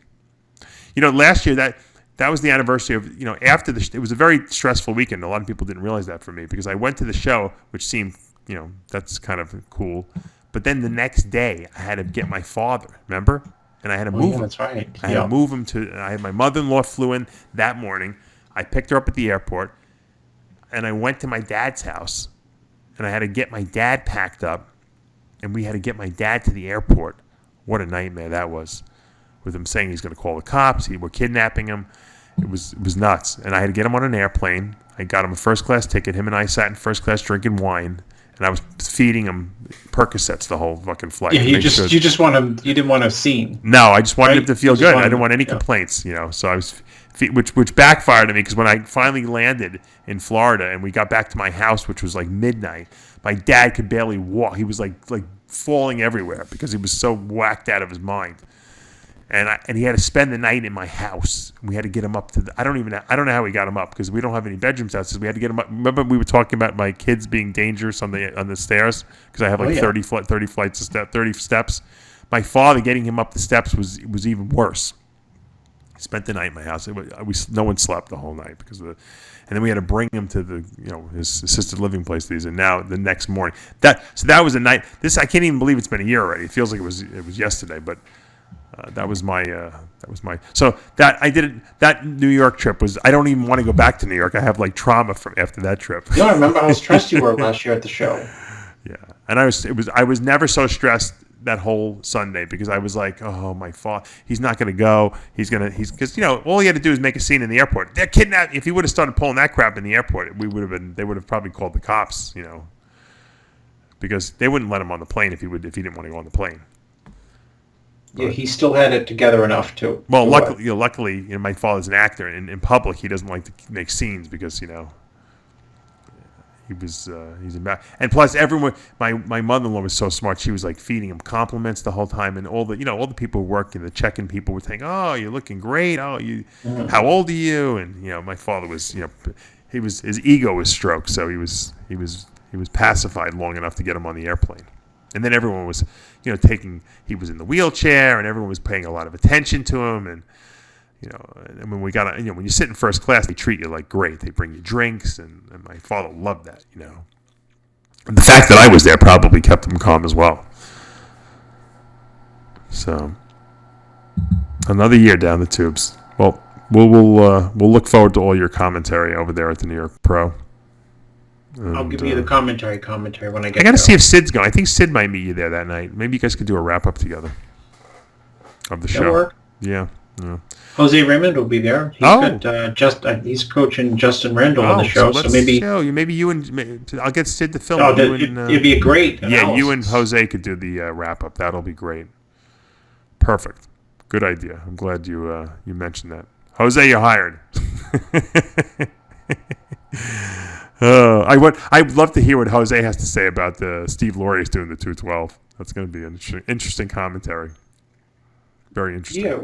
D: You know, last year that was the anniversary of, you know, after it was a very stressful weekend. A lot of people didn't realize that for me, because I went to the show, which seemed, you know, that's kind of cool. But then the next day, I had to get my father, remember? And I had to move him.
F: That's right.
D: I had to move him I had my mother-in-law flew in that morning. I picked her up at the airport, and I went to my dad's house, and I had to get my dad packed up, and we had to get my dad to the airport. What a nightmare that was, with him saying he's going to call the cops. We're kidnapping him. It was nuts. And I had to get him on an airplane. I got him a first-class ticket. Him and I sat in first class drinking wine, and I was feeding him Percocets the whole fucking flight.
F: Yeah, you didn't want a scene.
D: No, I just wanted him to feel good. I didn't want any complaints, you know. So I was, which backfired on me, because when I finally landed in Florida and we got back to my house, which was like midnight, my dad could barely walk. He was like falling everywhere because he was so whacked out of his mind. And he had to spend the night in my house. We had to get him up to I don't know how we got him up, because we don't have any bedrooms out. So we had to get him up. Remember we were talking about my kids being dangerous on the stairs, because I have 30 flights of 30 steps. My father getting him up the steps was even worse. He spent the night in my house. No one slept the whole night because of and then we had to bring him to his assisted living place that he's in now. The next morning, that was a night. I can't even believe it's been a year already. It feels like it was yesterday, but. That was my so that I did it. That New York trip was, I don't even want to go back to New York. I have like trauma from after that trip.
F: You don't remember how stressed you were last year at the show.
D: Yeah, and I was never so stressed that whole Sunday, because I was like, oh, my father, he's not going to go. Because you know, all he had to do is make a scene in the airport. They're kidnapped. If he would have started pulling that crap in the airport, they would have probably called the cops, you know, because they wouldn't let him on the plane if he didn't want to go on the plane.
F: Yeah, he still had it together enough to.
D: Well, luckily, my father's an actor, and in public he doesn't like to make scenes, because he's and plus everyone. My mother-in-law was so smart. She was like feeding him compliments the whole time, and all the people who work and the check-in people were saying, "Oh, you're looking great. Oh, how old are you?" And my father was, his ego was stroked, so he was pacified long enough to get him on the airplane. And then everyone was, he was in the wheelchair, and everyone was paying a lot of attention to him. And, and when we got, when you sit in first class, they treat you like great. They bring you drinks, and my father loved that, And the fact that I was there probably kept him calm as well. So, another year down the tubes. Well, we'll look forward to all your commentary over there at the New York Pro. And,
F: I'll give you the commentary when I get there.
D: I got to see if Sid's going. I think Sid might meet you there that night. Maybe you guys could do a wrap-up together of the show.
F: Work.
D: Yeah.
F: Jose Raymond will be there. He's coaching Justin Randall on the show. So
D: maybe you and I'll get Sid to film.
F: It'd be a great analysis.
D: Yeah, you and Jose could do the wrap-up. That'll be great. Perfect. Good idea. I'm glad you mentioned that. Jose, you're hired. I'd love to hear what Jose has to say about Steve Laureus doing the 212. That's going to be an interesting commentary. Very interesting.
F: Yeah,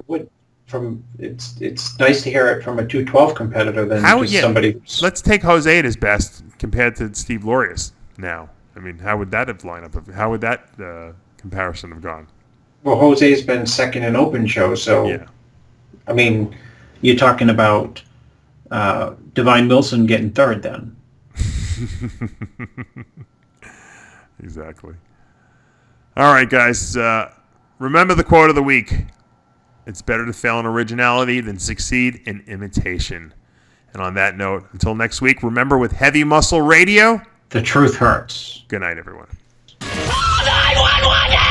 F: it's nice to hear it from a 212 competitor than somebody.
D: Let's take Jose at his best compared to Steve Laureus now. I mean, how would that have lined up? How would that comparison have gone?
F: Well, Jose's been second in open show, so yeah. I mean, you're talking about Divine Wilson getting third then.
D: Exactly. All right, guys. Remember the quote of the week. It's better to fail in originality than succeed in imitation. And on that note, until next week, remember, with Heavy Muscle Radio,
F: the truth hurts.
D: Good night, everyone.
B: Call 911!